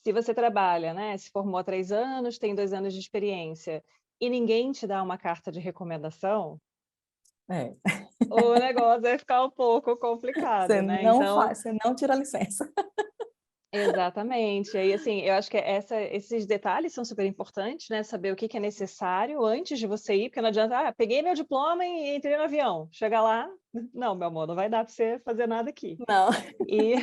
se você trabalha, né, se formou há 3 anos, tem 2 anos de experiência, e ninguém te dá uma carta de recomendação, É. o negócio vai ficar um pouco Você complicado, né? não Então, faz, você não tira a licença. exatamente. Aí, assim, eu acho que esses detalhes são super importantes, né? Saber o que que é necessário antes de você ir, porque não adianta, peguei meu diploma e entrei no avião. Chega lá, não, meu amor, não vai dar para você fazer nada aqui. Não. E,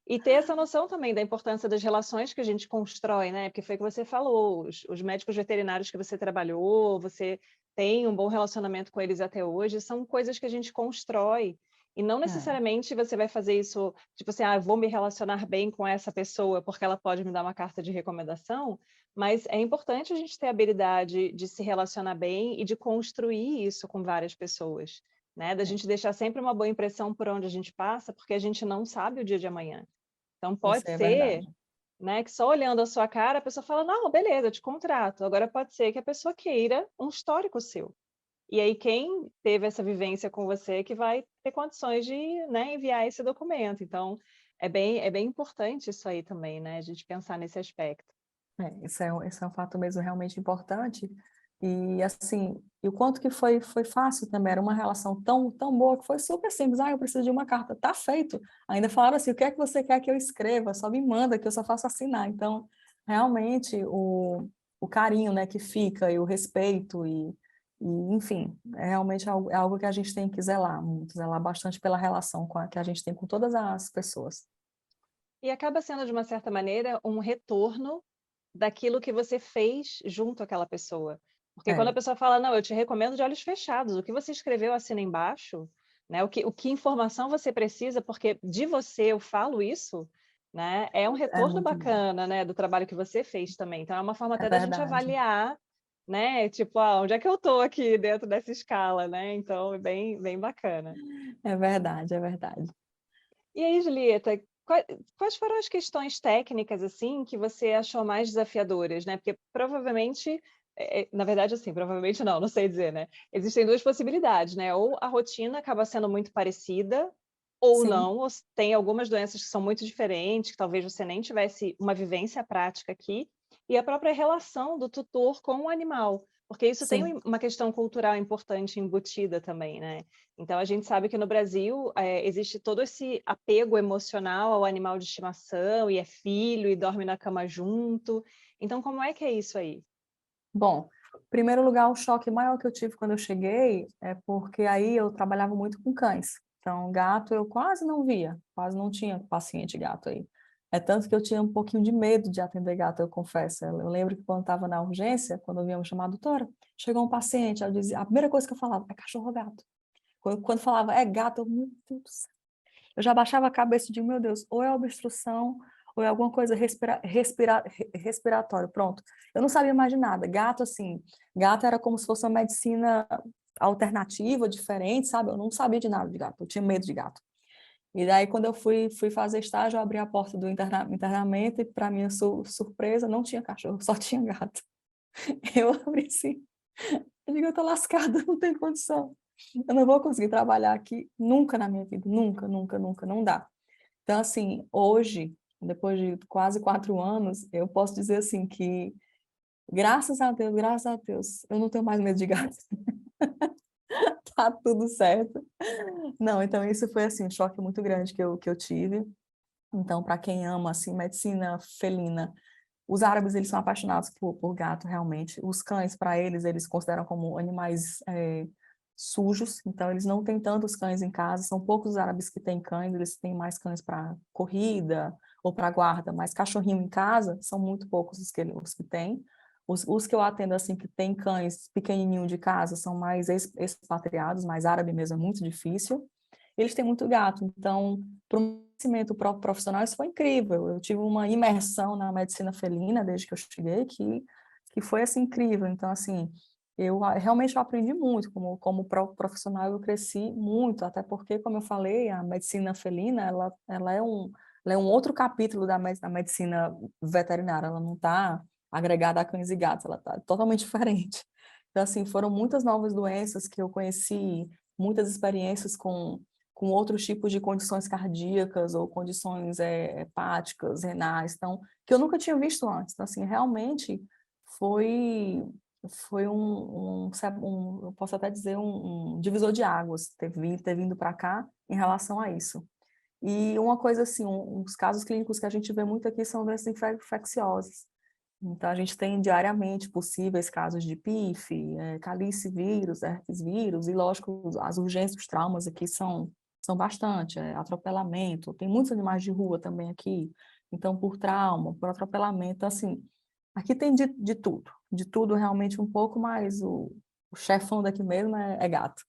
e ter essa noção também da importância das relações que a gente constrói, né? Porque foi o que você falou, os médicos veterinários que você trabalhou, você tem um bom relacionamento com eles até hoje, são coisas que a gente constrói. E não É, necessariamente você vai fazer isso, tipo assim, vou me relacionar bem com essa pessoa porque ela pode me dar uma carta de recomendação, mas é importante a gente ter a habilidade de se relacionar bem e de construir isso com várias pessoas, né? Da é. gente deixar sempre uma boa impressão por onde a gente passa, porque a gente não sabe o dia de amanhã. Então Isso pode é ser, verdade. né, que só olhando a sua cara a pessoa fala, não, beleza, eu te contrato. Agora pode ser que a pessoa queira um histórico seu. E aí quem teve essa vivência com você é que vai ter condições de, né, enviar esse documento. Então é bem importante isso aí também, né? A gente pensar nesse aspecto. Esse é um fato mesmo realmente importante. E assim, e o quanto que foi fácil também, era uma relação tão boa que foi super simples. Eu preciso de uma carta, tá feito. Ainda falaram assim, o que é que você quer que eu escreva? Só me manda, que eu só faço assinar. Então, realmente, o carinho, né, que fica, e o respeito, e enfim, é realmente é algo que a gente tem que zelar muito, zelar bastante pela relação que a gente tem com todas as pessoas. E acaba sendo, de uma certa maneira, um retorno daquilo que você fez junto àquela pessoa. Porque quando a É, pessoa fala: "Não, eu te recomendo de olhos fechados, o que você escreveu assina embaixo", né, o que informação você precisa, porque de você eu falo isso, né, é um é retorno muito bom, bacana, né, do trabalho que você fez também. Então é uma forma é até da gente verdade, avaliar, né, tipo: "Ah, onde é que eu estou aqui dentro dessa escala", né, então é bem bem bacana. é verdade, é verdade. E aí, Julieta, quais foram as questões técnicas, assim, que você achou mais desafiadoras, né? Porque provavelmente, na verdade, assim, provavelmente não sei dizer, né? Existem 2 possibilidades, né? Ou a rotina acaba sendo muito parecida, ou Sim, não, ou tem algumas doenças que são muito diferentes, que talvez você nem tivesse uma vivência prática aqui, e a própria relação do tutor com o animal, porque isso tem sim. uma questão cultural importante embutida também, né? Então a gente sabe que no Brasil, existe todo esse apego emocional ao animal de estimação, e é filho, e dorme na cama junto. Então como é que é isso aí? Bom, em primeiro lugar, o choque maior que eu tive quando eu cheguei é porque aí eu trabalhava muito com cães. Então, gato eu quase não via, quase não tinha paciente gato aí. É tanto que eu tinha um pouquinho de medo de atender gato, eu confesso. Eu lembro que quando estava na urgência, quando eu vinha me chamar, doutora, chegou um paciente, eu dizia, a primeira coisa que eu falava é cachorro ou gato. Quando falava é gato, eu, meu Deus do céu. Eu já baixava a cabeça e digo, meu Deus, ou é obstrução, ou é alguma coisa respiratória, pronto. Eu não sabia mais de nada. Gato, assim, gato era como se fosse uma medicina alternativa, diferente, sabe? Eu não sabia de nada de gato, eu tinha medo de gato. E daí, quando eu fui fazer estágio, eu abri a porta do internamento e, para minha surpresa, não tinha cachorro, só tinha gato. Eu abri assim, eu digo, eu tô lascada, não tem condição. Eu não vou conseguir trabalhar aqui nunca na minha vida, nunca, nunca, nunca, não dá. Então, assim, hoje, depois de quase 4 anos, eu posso dizer assim que, graças a Deus, eu não tenho mais medo de gato. Tá tudo certo. Não, então isso foi assim um choque muito grande que eu tive. Então, para quem ama assim medicina felina, os árabes eles são apaixonados por gato realmente. Os cães para eles eles consideram como animais sujos, então eles não têm tantos cães em casa. São poucos os árabes que têm cães, eles têm mais cães para corrida ou para guarda, mas cachorrinho em casa são muito poucos os que têm. Os que eu atendo assim que têm cães pequenininho de casa são mais expatriados, mais árabe mesmo é muito difícil. Eles têm muito gato, então para o conhecimento profissional isso foi incrível. Eu tive uma imersão na medicina felina desde que eu cheguei que foi assim incrível. Então assim eu realmente aprendi muito como profissional, eu cresci muito, até porque, como eu falei, a medicina felina, ela é um outro capítulo da medicina veterinária, ela não está agregada a cães e gatos, ela está totalmente diferente. Então, assim, foram muitas novas doenças que eu conheci, muitas experiências com outros tipos de condições cardíacas ou condições hepáticas, renais, então, que eu nunca tinha visto antes. Então, assim, realmente foi foi eu posso até dizer, um divisor de águas ter vindo para cá em relação a isso. E uma coisa assim, os casos clínicos que a gente vê muito aqui são doenças infecciosas. Então, a gente tem diariamente possíveis casos de PIF, calicivírus, herpes vírus, e lógico, as urgências, os traumas aqui são bastante, atropelamento, tem muitos animais de rua também aqui, então por trauma, por atropelamento, assim, aqui tem de tudo realmente um pouco, mas o chefão daqui mesmo é gato.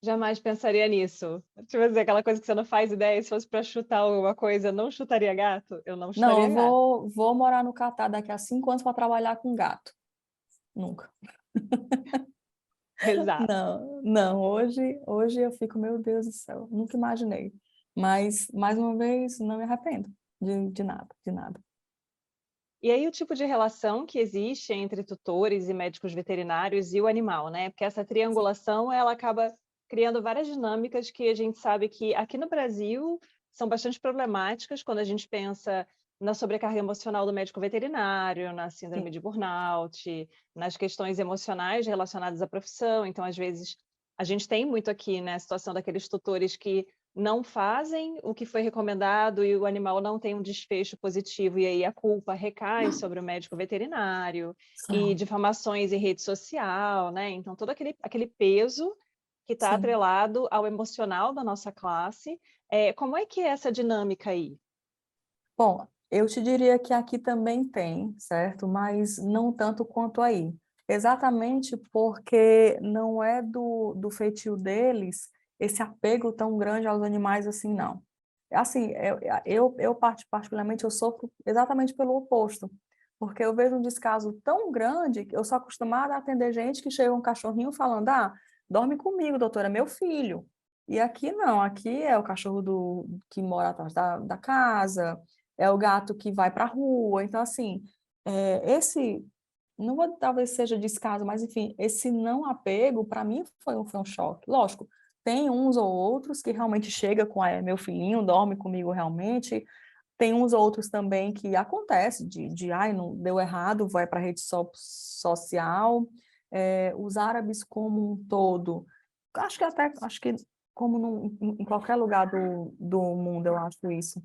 Jamais pensaria nisso. Tipo assim, aquela coisa que você não faz ideia, se fosse para chutar alguma coisa, eu não chutaria gato? Eu não Não, chutaria eu gato. vou morar no Catar daqui a 5 anos para trabalhar com gato. Nunca. Exato. Não, não, hoje eu fico, meu Deus do céu, nunca imaginei. Mas, mais uma vez, não me arrependo de nada, de nada. E aí o tipo de relação que existe entre tutores e médicos veterinários e o animal, né, porque essa triangulação, ela acaba criando várias dinâmicas que a gente sabe que aqui no Brasil são bastante problemáticas quando a gente pensa na sobrecarga emocional do médico veterinário, na Sim, síndrome de burnout, nas questões emocionais relacionadas à profissão. Então, às vezes, a gente tem muito aqui, né, a situação daqueles tutores que não fazem o que foi recomendado e o animal não tem um desfecho positivo, e aí a culpa recai sobre o médico veterinário, e Sim, difamações em rede social, né, então todo aquele peso que está sim. atrelado ao emocional da nossa classe. Como é que é essa dinâmica aí? Bom, eu te diria que aqui também tem, certo? Mas não tanto quanto aí. Exatamente porque não é do feitio deles esse apego tão grande aos animais assim, não. Assim, particularmente, eu sofro exatamente pelo oposto, porque eu vejo um descaso tão grande que eu sou acostumada a atender gente que chega um cachorrinho falando, dorme comigo, doutora, é meu filho. E aqui não, aqui é o cachorro que mora atrás da casa, é o gato que vai para a rua. Então, assim, esse, não vou, talvez seja descaso, mas enfim, esse não apego, para mim, foi um choque. Lógico, tem uns ou outros que realmente chega com meu filhinho, dorme comigo realmente. Tem uns outros também que acontece ai, não deu errado, vai para a rede social. Os árabes como um todo, acho que como em qualquer lugar do mundo, eu acho isso.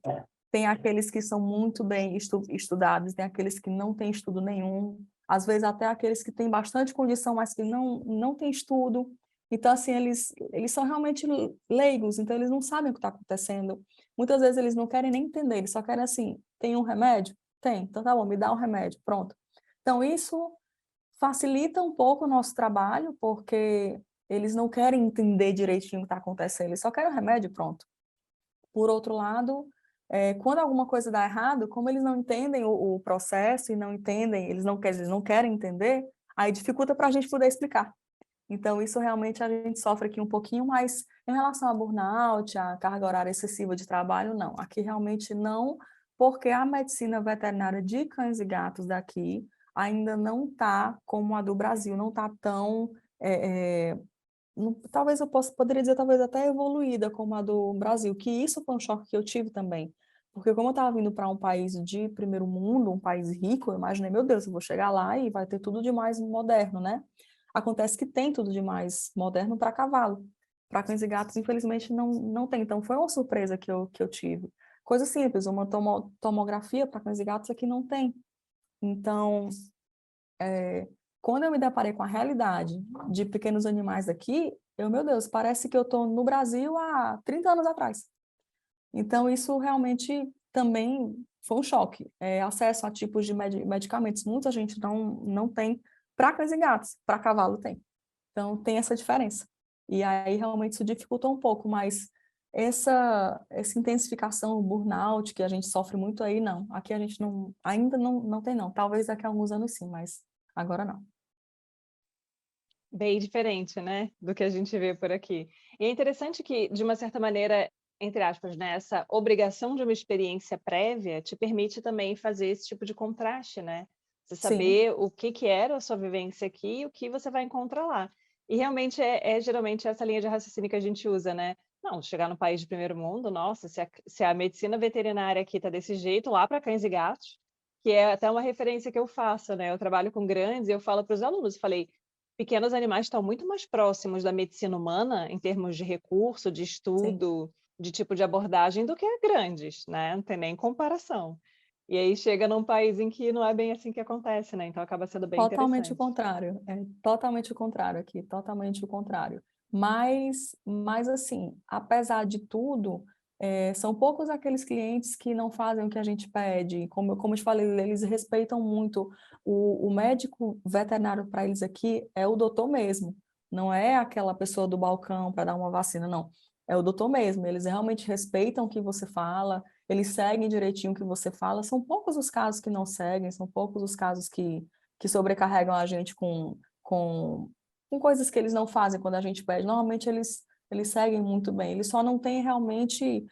Tem aqueles que são muito bem estudados, tem aqueles que não têm estudo nenhum, às vezes até aqueles que têm bastante condição, mas que não têm estudo. Então, assim, eles são realmente leigos, então eles não sabem o que está acontecendo. Muitas vezes eles não querem nem entender, eles só querem assim, tem um remédio? Tem, então tá bom, me dá um remédio, pronto. Então, isso facilita um pouco o nosso trabalho, porque eles não querem entender direitinho o que está acontecendo, eles só querem o remédio, pronto. Por outro lado, quando alguma coisa dá errado, como eles não entendem o processo e não entendem, eles não querem entender, aí dificulta para a gente poder explicar. Então, isso realmente a gente sofre aqui um pouquinho, mas em relação a burnout, a carga horária excessiva de trabalho, não. Aqui realmente não, porque a medicina veterinária de cães e gatos daqui ainda não está como a do Brasil, não está tão talvez poderia dizer, talvez até evoluída como a do Brasil, que isso foi um choque que eu tive também. Porque como eu estava vindo para um país de primeiro mundo, um país rico, eu imaginei, meu Deus, eu vou chegar lá e vai ter tudo de mais moderno, né? Acontece que tem tudo de mais moderno para cavalo. Para cães e gatos, infelizmente, não tem. Então, foi uma surpresa que eu tive. Coisa simples, uma tomografia para cães e gatos aqui não tem. Então, é, quando eu me deparei com a realidade de pequenos animais aqui, meu Deus, parece que eu estou no Brasil há 30 anos atrás. Então, isso realmente também foi um choque. Acesso a tipos de medicamentos, muita gente não tem para cães e gatos, para cavalo tem. Então, tem essa diferença. E aí, realmente, isso dificultou um pouco, mas essa intensificação, o burnout que a gente sofre muito aí, não. Aqui a gente ainda não tem, não. Talvez daqui a alguns anos sim, mas agora não. Bem diferente, né, do que a gente vê por aqui. E é interessante que, de uma certa maneira, entre aspas, né, essa obrigação de uma experiência prévia te permite também fazer esse tipo de contraste, né? Você Sim, saber o que era a sua vivência aqui e o que você vai encontrar lá. E realmente é geralmente essa linha de raciocínio que a gente usa, né? Não, chegar no país de primeiro mundo, nossa, se a medicina veterinária aqui tá desse jeito, lá para cães e gatos, que é até uma referência que eu faço, né? Eu trabalho com grandes e eu falo para os alunos, falei, pequenos animais estão muito mais próximos da medicina humana, em termos de recurso, de sim. estudo, de tipo de abordagem, do que grandes, né, não tem nem comparação. E aí chega num país em que não é bem assim que acontece, né, então acaba sendo bem Totalmente o interessante. contrário. É totalmente o contrário aqui, totalmente o contrário. Mas assim, apesar de tudo, são poucos aqueles clientes que não fazem o que a gente pede. Como eu te falei, eles respeitam muito. O médico veterinário para eles aqui é o doutor mesmo. Não é aquela pessoa do balcão para dar uma vacina, não. É o doutor mesmo. Eles realmente respeitam o que você fala, eles seguem direitinho o que você fala. São poucos os casos que não seguem, são poucos os casos que sobrecarregam a gente com coisas que eles não fazem quando a gente pede. Normalmente eles seguem muito bem, eles só não têm realmente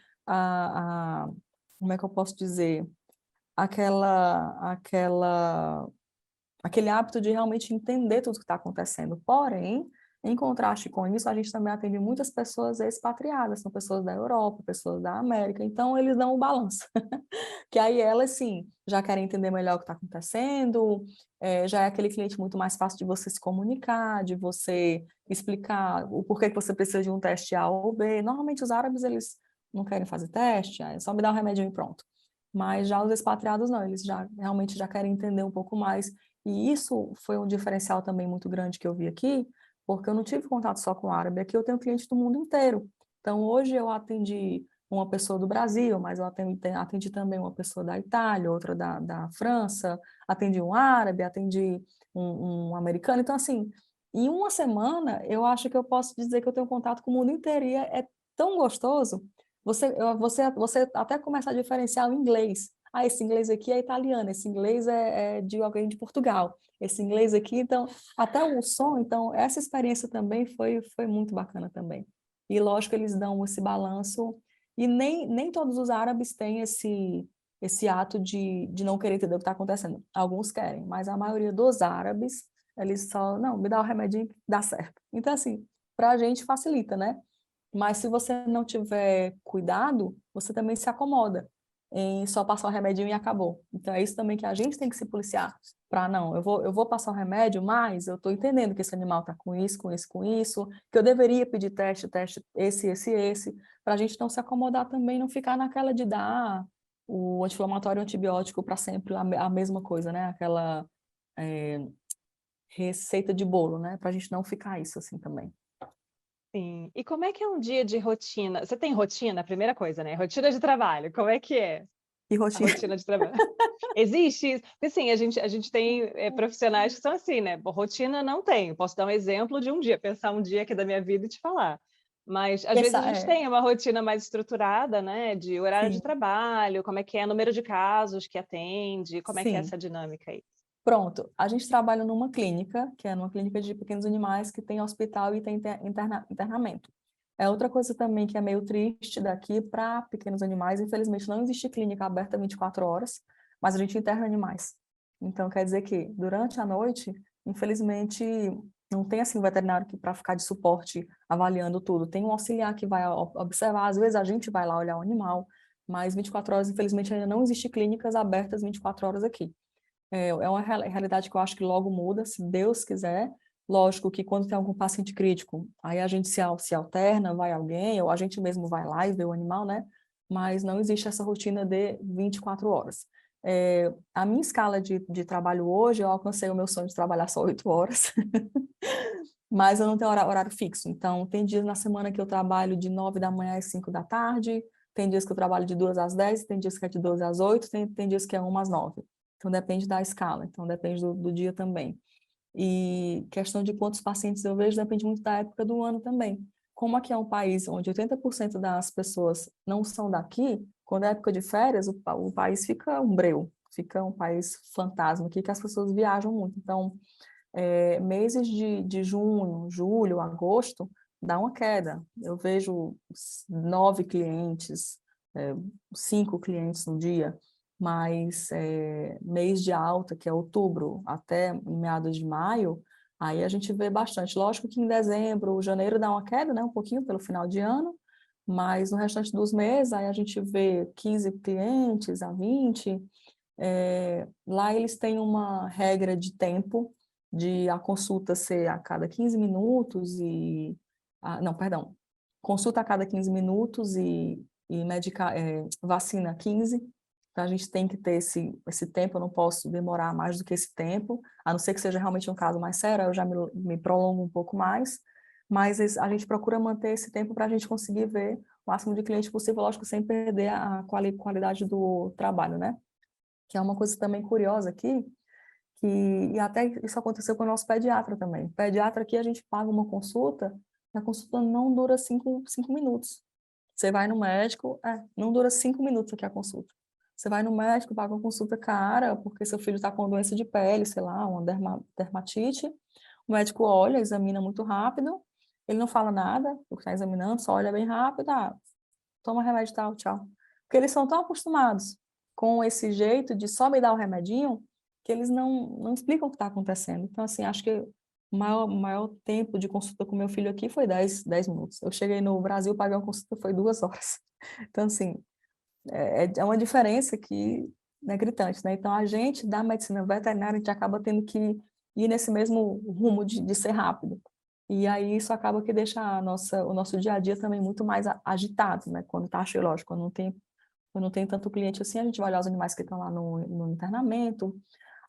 como é que eu posso dizer, aquela aquele hábito de realmente entender tudo o que está acontecendo. Porém, em contraste com isso, a gente também atende muitas pessoas expatriadas, são pessoas da Europa, pessoas da América, então eles dão o balanço. Que aí elas, sim, já querem entender melhor o que está acontecendo, já é aquele cliente muito mais fácil de você se comunicar, de você explicar o porquê que você precisa de um teste A ou B. Normalmente os árabes, não querem fazer teste, é só me dar um remedinho e pronto. Mas já os expatriados não, eles já realmente já querem entender um pouco mais. E isso foi um diferencial também muito grande que eu vi aqui, porque eu não tive contato só com árabe, aqui eu tenho clientes do mundo inteiro. Então, hoje eu atendi uma pessoa do Brasil, mas eu atendi também uma pessoa da Itália, outra da França, atendi um árabe, atendi um americano. Então, assim, em uma semana, eu acho que eu posso dizer que eu tenho contato com o mundo inteiro, e é tão gostoso. Você até começa a diferenciar o inglês. Ah, esse inglês aqui é italiano, esse inglês é de alguém de Portugal, esse inglês aqui, então, até o som, então, essa experiência também foi muito bacana também. E lógico, eles dão esse balanço, e nem todos os árabes têm esse ato de não querer entender o que está acontecendo. Alguns querem, mas a maioria dos árabes, eles só, não, me dá o remedinho que dá certo. Então, assim, para a gente facilita, né? Mas se você não tiver cuidado, você também se acomoda em só passar o remedinho e acabou. Então é isso também que a gente tem que se policiar para não, eu vou passar o remédio, mas eu estou entendendo que esse animal está com isso, com isso, com isso, que eu deveria pedir teste, esse, para a gente não se acomodar também, não ficar naquela de dar o anti-inflamatório e o antibiótico para sempre a mesma coisa, né? Aquela é, receita de bolo, né? Para a gente não ficar isso assim também. Sim. E como é que é um dia de rotina? Você tem rotina? Primeira coisa, né, rotina de trabalho, como é que é E a rotina. rotina de trabalho? Existe isso? Porque, assim, a gente tem, profissionais que são assim, né, bom, rotina não tenho, posso dar um exemplo de um dia, pensar um dia aqui da minha vida e te falar. Mas, às vezes, a gente É, tem uma rotina mais estruturada, né, de horário de sim, trabalho, como é que é, número de casos que atende, como é que é sim. essa dinâmica aí? Pronto, a gente trabalha numa clínica, que é numa clínica de pequenos animais, que tem hospital e tem internamento. É outra coisa também que é meio triste daqui para pequenos animais, infelizmente não existe clínica aberta 24 horas, mas a gente interna animais. Então quer dizer que durante a noite, infelizmente, não tem assim um veterinário que para ficar de suporte avaliando tudo. Tem um auxiliar que vai observar, às vezes a gente vai lá olhar o animal, mas 24 horas, infelizmente, ainda não existe clínicas abertas 24 horas aqui. É uma realidade que eu acho que logo muda, se Deus quiser. Lógico que quando tem algum paciente crítico, aí a gente se alterna, vai alguém, ou a gente mesmo vai lá e vê o animal, né? Mas não existe essa rotina de 24 horas. A minha escala de trabalho hoje, eu alcancei o meu sonho de trabalhar só 8 horas, mas eu não tenho horário fixo. Então, tem dias na semana que eu trabalho de 9 da manhã às 5 da tarde, tem dias que eu trabalho de 2 às 10, tem dias que é de 12 às 8, tem dias que é 1 às 9. Então, depende da escala, então depende do dia também. E questão de quantos pacientes eu vejo depende muito da época do ano também. Como aqui é um país onde 80% das pessoas não são daqui, quando é época de férias, o país fica um breu, fica um país fantasma aqui, que as pessoas viajam muito. Então, meses de junho, julho, agosto, dá uma queda. Eu vejo 9 clientes, é, 5 clientes no dia, mas mês de alta, que é outubro até meados de maio, aí a gente vê bastante. Lógico que em dezembro, janeiro dá uma queda, né, um pouquinho pelo final de ano, mas no restante dos meses, aí a gente vê 15 clientes a 20. Lá eles têm uma regra de tempo, de a consulta ser a cada 15 minutos não, perdão. Consulta a cada 15 minutos e vacina 15. Então, a gente tem que ter esse tempo, eu não posso demorar mais do que esse tempo, a não ser que seja realmente um caso mais sério, eu já me prolongo um pouco mais, mas a gente procura manter esse tempo para a gente conseguir ver o máximo de cliente possível, lógico, sem perder a qualidade do trabalho, né? Que é uma coisa também curiosa aqui, e até isso aconteceu com o nosso pediatra também. O pediatra aqui, a gente paga uma consulta, e a consulta não dura cinco minutos. Você vai no médico, não dura 5 minutos aqui a consulta. Você vai no médico, paga uma consulta cara, porque seu filho está com doença de pele, sei lá, uma dermatite. O médico olha, examina muito rápido, ele não fala nada, o que está examinando, só olha bem rápido, toma remédio tal, tchau. Porque eles são tão acostumados com esse jeito de só me dar o remedinho, que eles não explicam o que está acontecendo. Então, assim, acho que o maior tempo de consulta com meu filho aqui foi 10 minutos. Eu cheguei no Brasil, paguei uma consulta, foi 2 horas. Então, assim, é uma diferença que é gritante, né? Então, a gente da medicina veterinária, a gente acaba tendo que ir nesse mesmo rumo de ser rápido. E aí isso acaba que deixa o nosso dia a dia também muito mais agitado, né? Quando tá cheio, lógico, quando não tem tanto cliente assim, a gente vai olhar os animais que estão lá no internamento.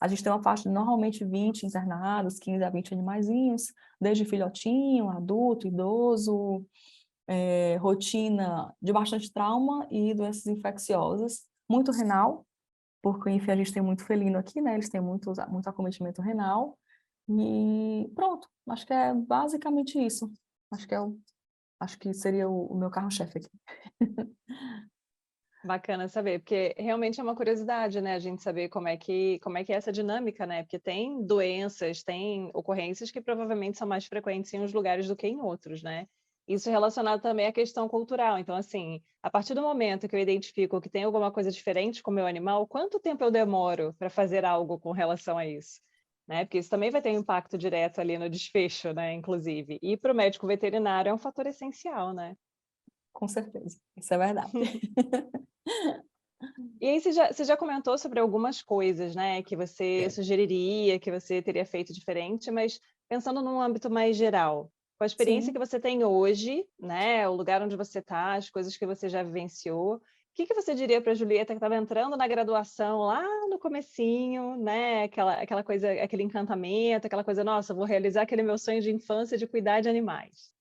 A gente tem uma faixa de normalmente 20 internados, 15 a 20 animaizinhos, desde filhotinho, adulto, idoso, rotina de bastante trauma e doenças infecciosas, muito renal, porque, enfim, a gente tem muito felino aqui, né? Eles têm muito acometimento renal. E pronto, acho que é basicamente isso. Acho que acho que seria o meu carro-chefe aqui. Bacana saber, porque realmente é uma curiosidade, né, a gente saber como é que é essa dinâmica, né, porque tem doenças, tem ocorrências que provavelmente são mais frequentes em uns lugares do que em outros, né. Isso relacionado também à questão cultural, então assim, a partir do momento que eu identifico que tem alguma coisa diferente com o meu animal, quanto tempo eu demoro para fazer algo com relação a isso? Né, porque isso também vai ter um impacto direto ali no desfecho, né, inclusive. E para o médico veterinário é um fator essencial, né. Com certeza, isso é verdade. E aí você já comentou sobre algumas coisas, né, que você sugeriria, que você teria feito diferente, mas pensando num âmbito mais geral, com a experiência que Sim. você tem hoje, né, o lugar onde você está, as coisas que você já vivenciou, o que que você diria para a Julieta que estava entrando na graduação lá no comecinho, né, aquela coisa, aquele encantamento, aquela coisa: "Nossa, vou realizar aquele meu sonho de infância de cuidar de animais".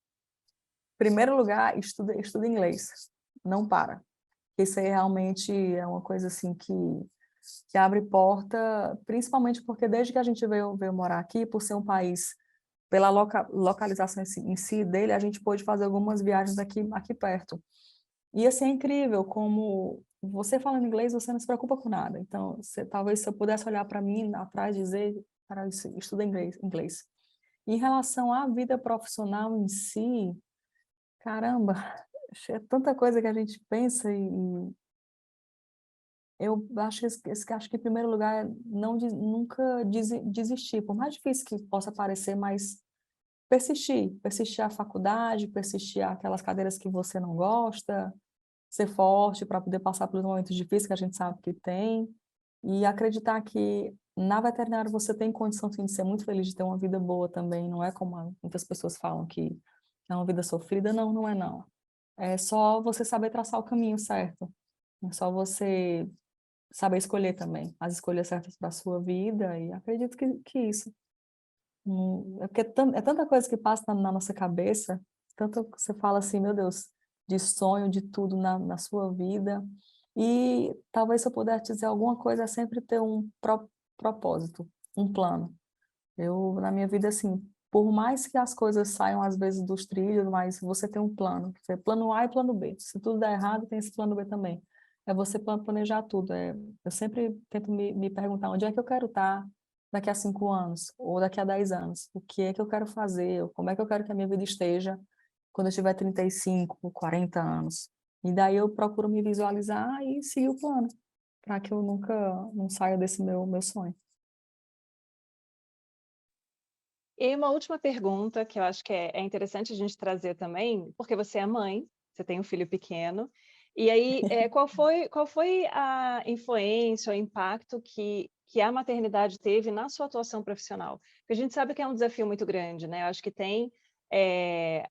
Primeiro lugar, estuda inglês. Não para. Isso aí realmente é uma coisa assim que abre porta, principalmente porque desde que a gente veio morar aqui, por ser um país, pela localização em si dele, a gente pôde fazer algumas viagens aqui perto. E assim, é incrível como você falando inglês, você não se preocupa com nada. Então, talvez se eu pudesse olhar para mim atrás e dizer, cara, estuda inglês. Em relação à vida profissional em si, caramba, é tanta coisa que a gente pensa e eu acho acho que em primeiro lugar é nunca desistir, por mais difícil que possa parecer, mas persistir à faculdade, persistir àquelas cadeiras que você não gosta, ser forte para poder passar pelos momentos difíceis que a gente sabe que tem, e acreditar que na veterinária você tem condição sim de ser muito feliz, de ter uma vida boa também, não é como muitas pessoas falam que é uma vida sofrida, não, não é não. É só você saber traçar o caminho certo, é só você saber escolher também as escolhas certas para a sua vida, e acredito que isso. É porque é tanta coisa que passa na nossa cabeça, tanto que você fala assim, meu Deus, de sonho, de tudo na sua vida. E talvez se eu puder te dizer alguma coisa, é sempre ter um propósito, um plano. Eu, na minha vida, assim, por mais que as coisas saiam às vezes dos trilhos, mas você tem um plano. Você tem plano A e plano B. Se tudo der errado, tem esse plano B também. É você planejar tudo. Eu sempre tento me perguntar onde é que eu quero estar daqui a 5 anos, ou daqui a 10 anos. O que é que eu quero fazer? Como é que eu quero que a minha vida esteja quando eu tiver 35, 40 anos? E daí eu procuro me visualizar e seguir o plano, para que eu nunca não saia desse meu sonho. E aí uma última pergunta que eu acho que é interessante a gente trazer também, porque você é mãe, você tem um filho pequeno, e aí, qual foi a influência, o impacto que a maternidade teve na sua atuação profissional? Porque a gente sabe que é um desafio muito grande, né, eu acho que tem, eh,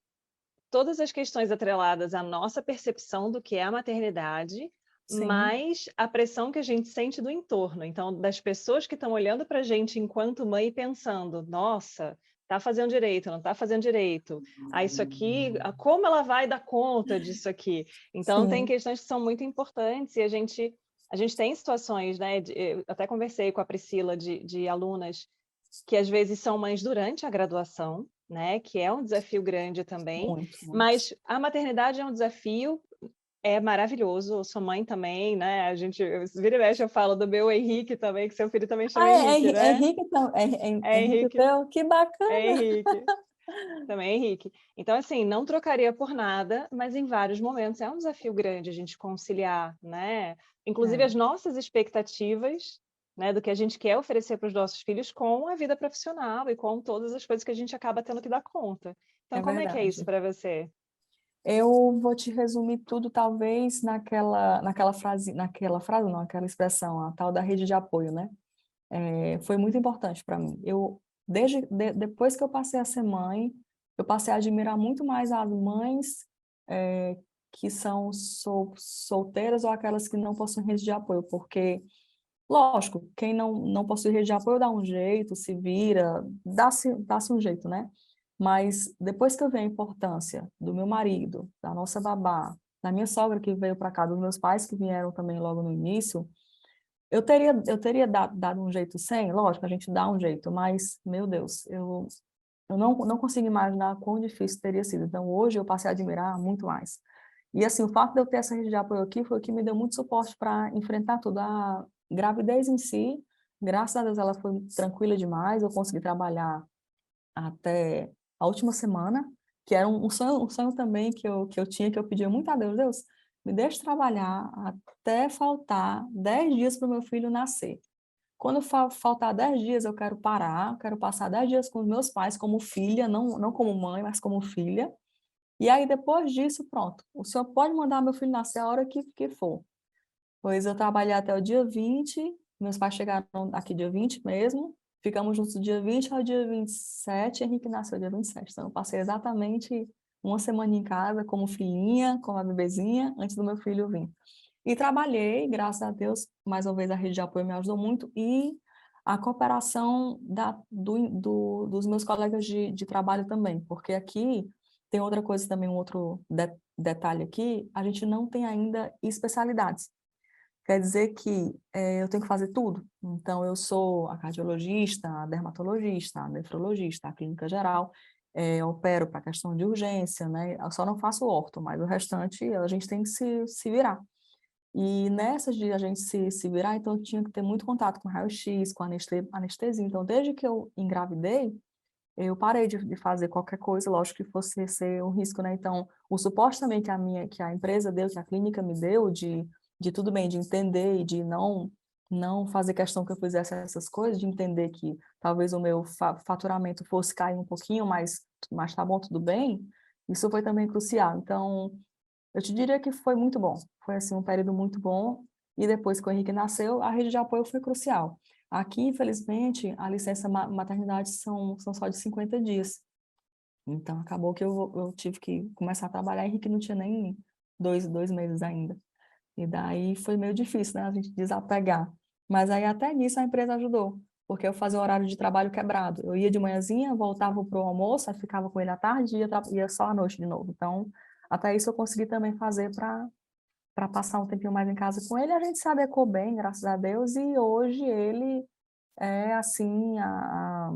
todas as questões atreladas à nossa percepção do que é a maternidade, Sim, mas a pressão que a gente sente do entorno. Então, das pessoas que estão olhando para a gente enquanto mãe e pensando: "Nossa, está fazendo direito, não está fazendo direito. Ah, isso aqui, como ela vai dar conta disso aqui?". Então, tem sim. questões que são muito importantes e a gente tem situações, né, eu até conversei com a Priscila de alunas que às vezes são mães durante a graduação, né, que é um desafio grande também, Muito, muito. mas a maternidade é um desafio, é maravilhoso, eu sou mãe também, né, vira e mexe eu falo do meu Henrique também, que seu filho também chama Ah, Henrique, É né? Henrique, então, É Henrique Henrique, teu, que é bacana! Henrique, também é Henrique. Então assim, não trocaria por nada, mas em vários momentos é um desafio grande a gente conciliar, né, inclusive É, as nossas expectativas, né, do que a gente quer oferecer para os nossos filhos com a vida profissional e com todas as coisas que a gente acaba tendo que dar conta. Então é como é que é isso verdade. para você? Eu vou te resumir tudo, talvez, naquela frase não, aquela expressão, a tal da rede de apoio, né? Foi muito importante para mim. Depois que eu passei a ser mãe, eu passei a admirar muito mais as mães que são solteiras ou aquelas que não possuem rede de apoio, porque, lógico, quem não possui rede de apoio dá um jeito, se vira, dá-se um jeito, né? Mas depois que eu vi a importância do meu marido, da nossa babá, da minha sogra que veio para cá, dos meus pais que vieram também logo no início, eu teria dado um jeito sem, lógico, a gente dá um jeito, mas, meu Deus, eu não consigo imaginar quão difícil teria sido. Então, hoje eu passei a admirar muito mais. E, assim, o fato de eu ter essa rede de apoio aqui foi o que me deu muito suporte para enfrentar tudo. A gravidez em si, graças a Deus, ela foi tranquila demais. Eu consegui trabalhar até a última semana, que era um sonho também que eu tinha, que eu pedia muito a Deus, Deus, me deixe trabalhar até faltar 10 dias para o meu filho nascer. Quando faltar 10 dias, eu quero parar, quero passar 10 dias com os meus pais como filha, não como mãe, mas como filha. E aí, depois disso, pronto. O senhor pode mandar meu filho nascer a hora que for. Pois eu trabalhei até o dia 20, meus pais chegaram aqui dia 20 mesmo, ficamos juntos do dia 20 ao dia 27, Henrique nasceu dia 27. Então, eu passei exatamente uma semana em casa como filhinha, como a bebezinha, antes do meu filho vir. E trabalhei, graças a Deus, mais uma vez a rede de apoio me ajudou muito e a cooperação dos meus colegas de trabalho também, porque aqui tem outra coisa também, um outro detalhe aqui, a gente não tem ainda especialidades. Quer dizer que eu tenho que fazer tudo. Então, eu sou a cardiologista, a dermatologista, a nefrologista, a clínica geral, opero para questão de urgência, né? Eu só não faço orto, mas o restante a gente tem que se virar. E nessas de a gente se virar, então eu tinha que ter muito contato com raio-x, com anestesia. Então, desde que eu engravidei, eu parei de fazer qualquer coisa, lógico que fosse ser um risco, né? Então, o suporte também que a empresa deu, que a clínica me deu, de tudo bem, de entender e de não fazer questão que eu fizesse essas coisas, de entender que talvez o meu faturamento fosse cair um pouquinho, mas tá bom, tudo bem, isso foi também crucial. Então, eu te diria que foi muito bom. Foi, assim, um período muito bom. E depois que o Henrique nasceu, a rede de apoio foi crucial. Aqui, infelizmente, a licença maternidade são só de 50 dias. Então, acabou que eu tive que começar a trabalhar. Henrique não tinha nem dois meses ainda. E daí foi meio difícil, né, a gente desapegar. Mas aí até nisso a empresa ajudou, porque eu fazia o horário de trabalho quebrado. Eu ia de manhãzinha, voltava para o almoço, aí ficava com ele à tarde e ia só à noite de novo. Então, até isso eu consegui também fazer para passar um tempinho mais em casa com ele. A gente se adequou bem, graças a Deus, e hoje ele é, assim, a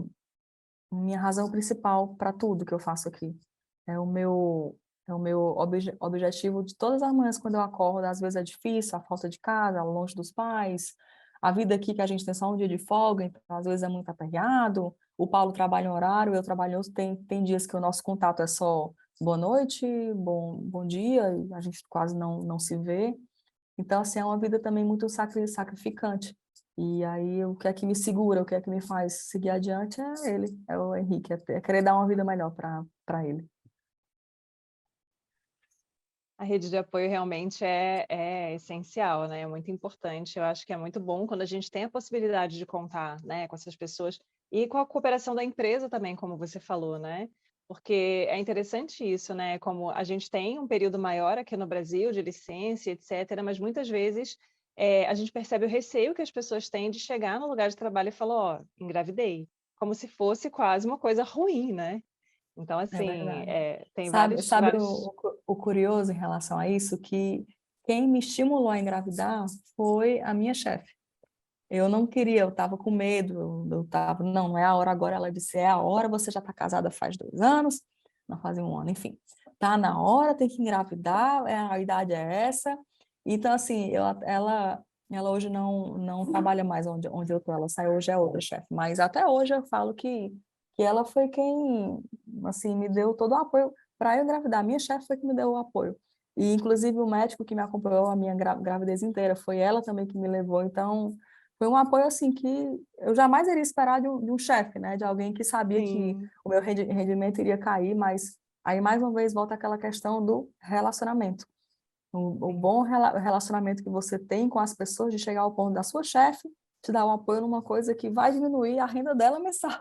minha razão principal para tudo que eu faço aqui. É o meu, é o meu objetivo de todas as manhãs quando eu acordo. Às vezes é difícil, a falta de casa, longe dos pais, a vida aqui que a gente tem só um dia de folga, então às vezes é muito aperreado. O Paulo trabalha em horário, eu trabalho em outro. Tem dias que o nosso contato é só boa noite, bom dia, e a gente quase não se vê. Então, assim, é uma vida também muito sacrificante. E aí, o que é que me segura, o que é que me faz seguir adiante é ele, é o Henrique, é querer dar uma vida melhor para ele. A rede de apoio realmente é essencial, né, é muito importante. Eu acho que é muito bom quando a gente tem a possibilidade de contar, né, com essas pessoas e com a cooperação da empresa também, como você falou, né, porque é interessante isso, né, como a gente tem um período maior aqui no Brasil de licença, etcétera, mas muitas vezes, a gente percebe o receio que as pessoas têm de chegar no lugar de trabalho e falar: "Ó, engravidei", como se fosse quase uma coisa ruim, né. Então, É assim, verdade. tem Sabe vários o curioso em relação a isso? Que quem me estimulou a engravidar foi a minha chefe. Eu não queria, eu estava com medo, eu estava, não é a hora agora. Ela disse, é a hora, você já está casada faz 2 anos, não fazem um ano, enfim. Tá na hora, tem que engravidar, a idade é essa. Então, assim, ela hoje não trabalha mais onde eu estou, ela saiu, hoje é outra chefe. Mas até hoje eu falo que ela foi quem, assim, me deu todo o apoio para eu engravidar. A minha chefe foi que me deu o apoio. E, inclusive, o médico que me acompanhou a minha gravidez inteira, foi ela também que me levou. Então, foi um apoio assim que eu jamais iria esperar de um chefe, né? De alguém que sabia que sim. o meu rendimento iria cair, mas aí mais uma vez volta aquela questão do relacionamento. O Sim. bom relacionamento que você tem com as pessoas, de chegar ao ponto da sua chefe te dar um apoio numa coisa que vai diminuir a renda dela mensal.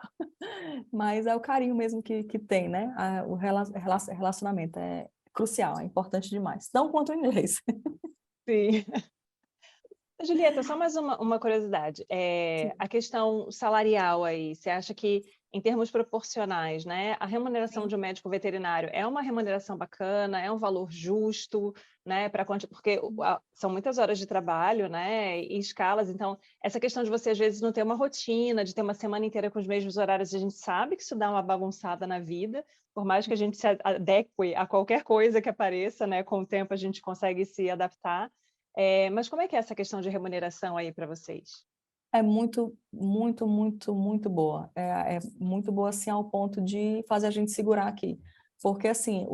Mas é o carinho mesmo que tem, né? O relacionamento é crucial, é importante demais. Não quanto o inglês. Sim. Julieta, só mais uma curiosidade. Sim, A questão salarial aí, você acha que, em termos proporcionais, né, a remuneração sim. de um médico veterinário é uma remuneração bacana, é um valor justo, né, porque são muitas horas de trabalho, né, e escalas, então, essa questão de você, às vezes, não ter uma rotina, de ter uma semana inteira com os mesmos horários, a gente sabe que isso dá uma bagunçada na vida, por mais que a gente se adeque a qualquer coisa que apareça, né, com o tempo a gente consegue se adaptar. Mas como é que é essa questão de remuneração aí para vocês? É muito, muito, muito, muito boa. É muito boa, assim, ao ponto de fazer a gente segurar aqui. Porque, assim,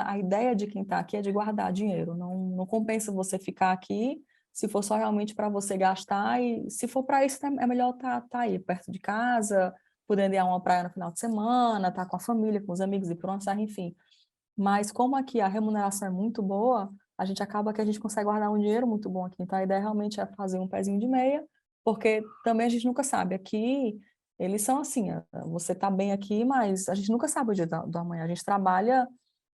a ideia de quem está aqui é de guardar dinheiro. Não compensa você ficar aqui se for só realmente para você gastar. E se for para isso, é melhor tá aí, perto de casa, podendo ir a uma praia no final de semana, estar com a família, com os amigos e pronto, enfim. Mas como aqui a remuneração é muito boa, a gente acaba que a gente consegue guardar um dinheiro muito bom aqui. Então a ideia realmente é fazer um pezinho de meia, porque também a gente nunca sabe. Aqui eles são assim, você está bem aqui, mas a gente nunca sabe o dia do amanhã. A gente trabalha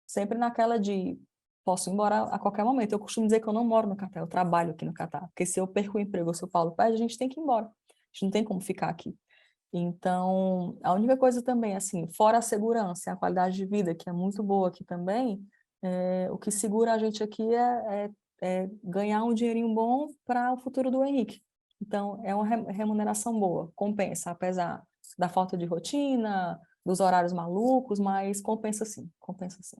sempre naquela de posso ir embora a qualquer momento. Eu costumo dizer que eu não moro no Catar, eu trabalho aqui no Catar, porque se eu perco o emprego ou se o Paulo perde, a gente tem que ir embora. A gente não tem como ficar aqui. Então, a única coisa também, assim, fora a segurança e a qualidade de vida, que é muito boa aqui também, o que segura a gente aqui é ganhar um dinheirinho bom para o futuro do Henrique. Então, é uma remuneração boa, compensa, apesar da falta de rotina, dos horários malucos, mas compensa sim, compensa sim.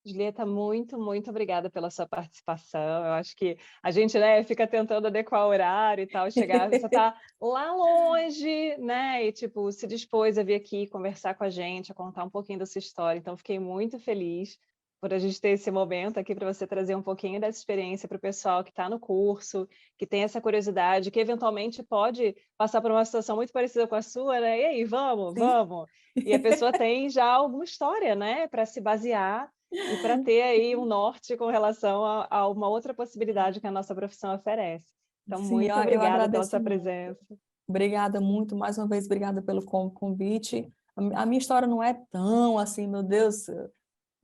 Julieta, muito, muito obrigada pela sua participação. Eu acho que a gente, né, fica tentando adequar o horário e tal, chegar, você está lá longe, né, e tipo, se dispôs a vir aqui conversar com a gente, a contar um pouquinho da sua história. Então, fiquei muito feliz por a gente ter esse momento aqui para você trazer um pouquinho dessa experiência para o pessoal que está no curso, que tem essa curiosidade, que eventualmente pode passar por uma situação muito parecida com a sua, né? E aí, vamos, Sim. vamos. E a pessoa tem já alguma história, né, para se basear e para ter aí um norte com relação a uma outra possibilidade que a nossa profissão oferece. Então, Sim, muito eu obrigada pela agradeço sua muito. presença. Obrigada muito, mais uma vez, obrigada pelo convite. A minha história não é tão assim, meu Deus,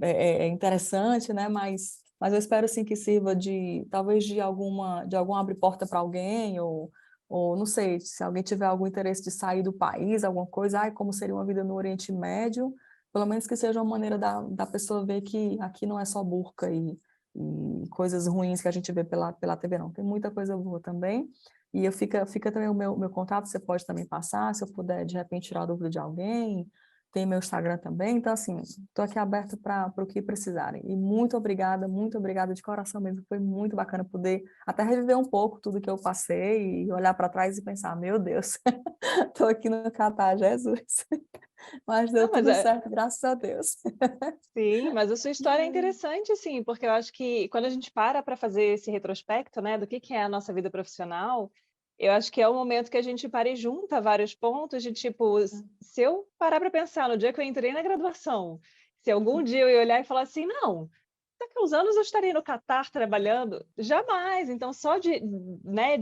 é interessante, né? Mas eu espero sim que sirva de talvez de algum abre porta para alguém ou não sei se alguém tiver algum interesse de sair do país, alguma coisa, ai, como seria uma vida no Oriente Médio, pelo menos que seja uma maneira da pessoa ver que aqui não é só burca e coisas ruins que a gente vê pela TV, não. Tem muita coisa boa também. E fica também o meu contato, você pode também passar, se eu puder de repente tirar a dúvida de alguém, tem meu Instagram também, então assim, estou aqui aberto para o que precisarem. E muito obrigada de coração mesmo. Foi muito bacana poder até reviver um pouco tudo que eu passei e olhar para trás e pensar, meu Deus, estou aqui no Catar, Jesus. Mas deu Não, mas tudo certo, graças a Deus. sim, mas a sua história é interessante, sim, porque eu acho que quando a gente para fazer esse retrospecto, né, do que é a nossa vida profissional, eu acho que é o momento que a gente para e junta vários pontos de tipo, se eu parar para pensar no dia que eu entrei na graduação, se algum dia eu ia olhar e falar assim, não, daqui a uns anos eu estaria no Catar trabalhando, jamais. Então, só de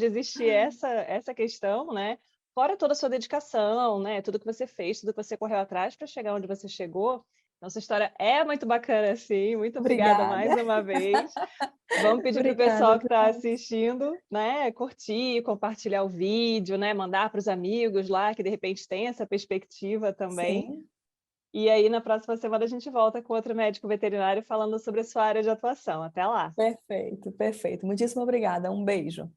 existir essa questão, né? Fora toda a sua dedicação, né? Tudo que você fez, tudo que você correu atrás para chegar onde você chegou. Nossa história é muito bacana, sim. Muito obrigada mais Obrigada, uma vez. Vamos pedir para o obrigada pessoal que está demais. assistindo, né, curtir, compartilhar o vídeo, né, mandar para os amigos lá que de repente tem essa perspectiva também. Sim, E aí, na próxima semana, a gente volta com outro médico veterinário falando sobre a sua área de atuação. Até lá! perfeito, perfeito. Muitíssimo obrigada, um beijo.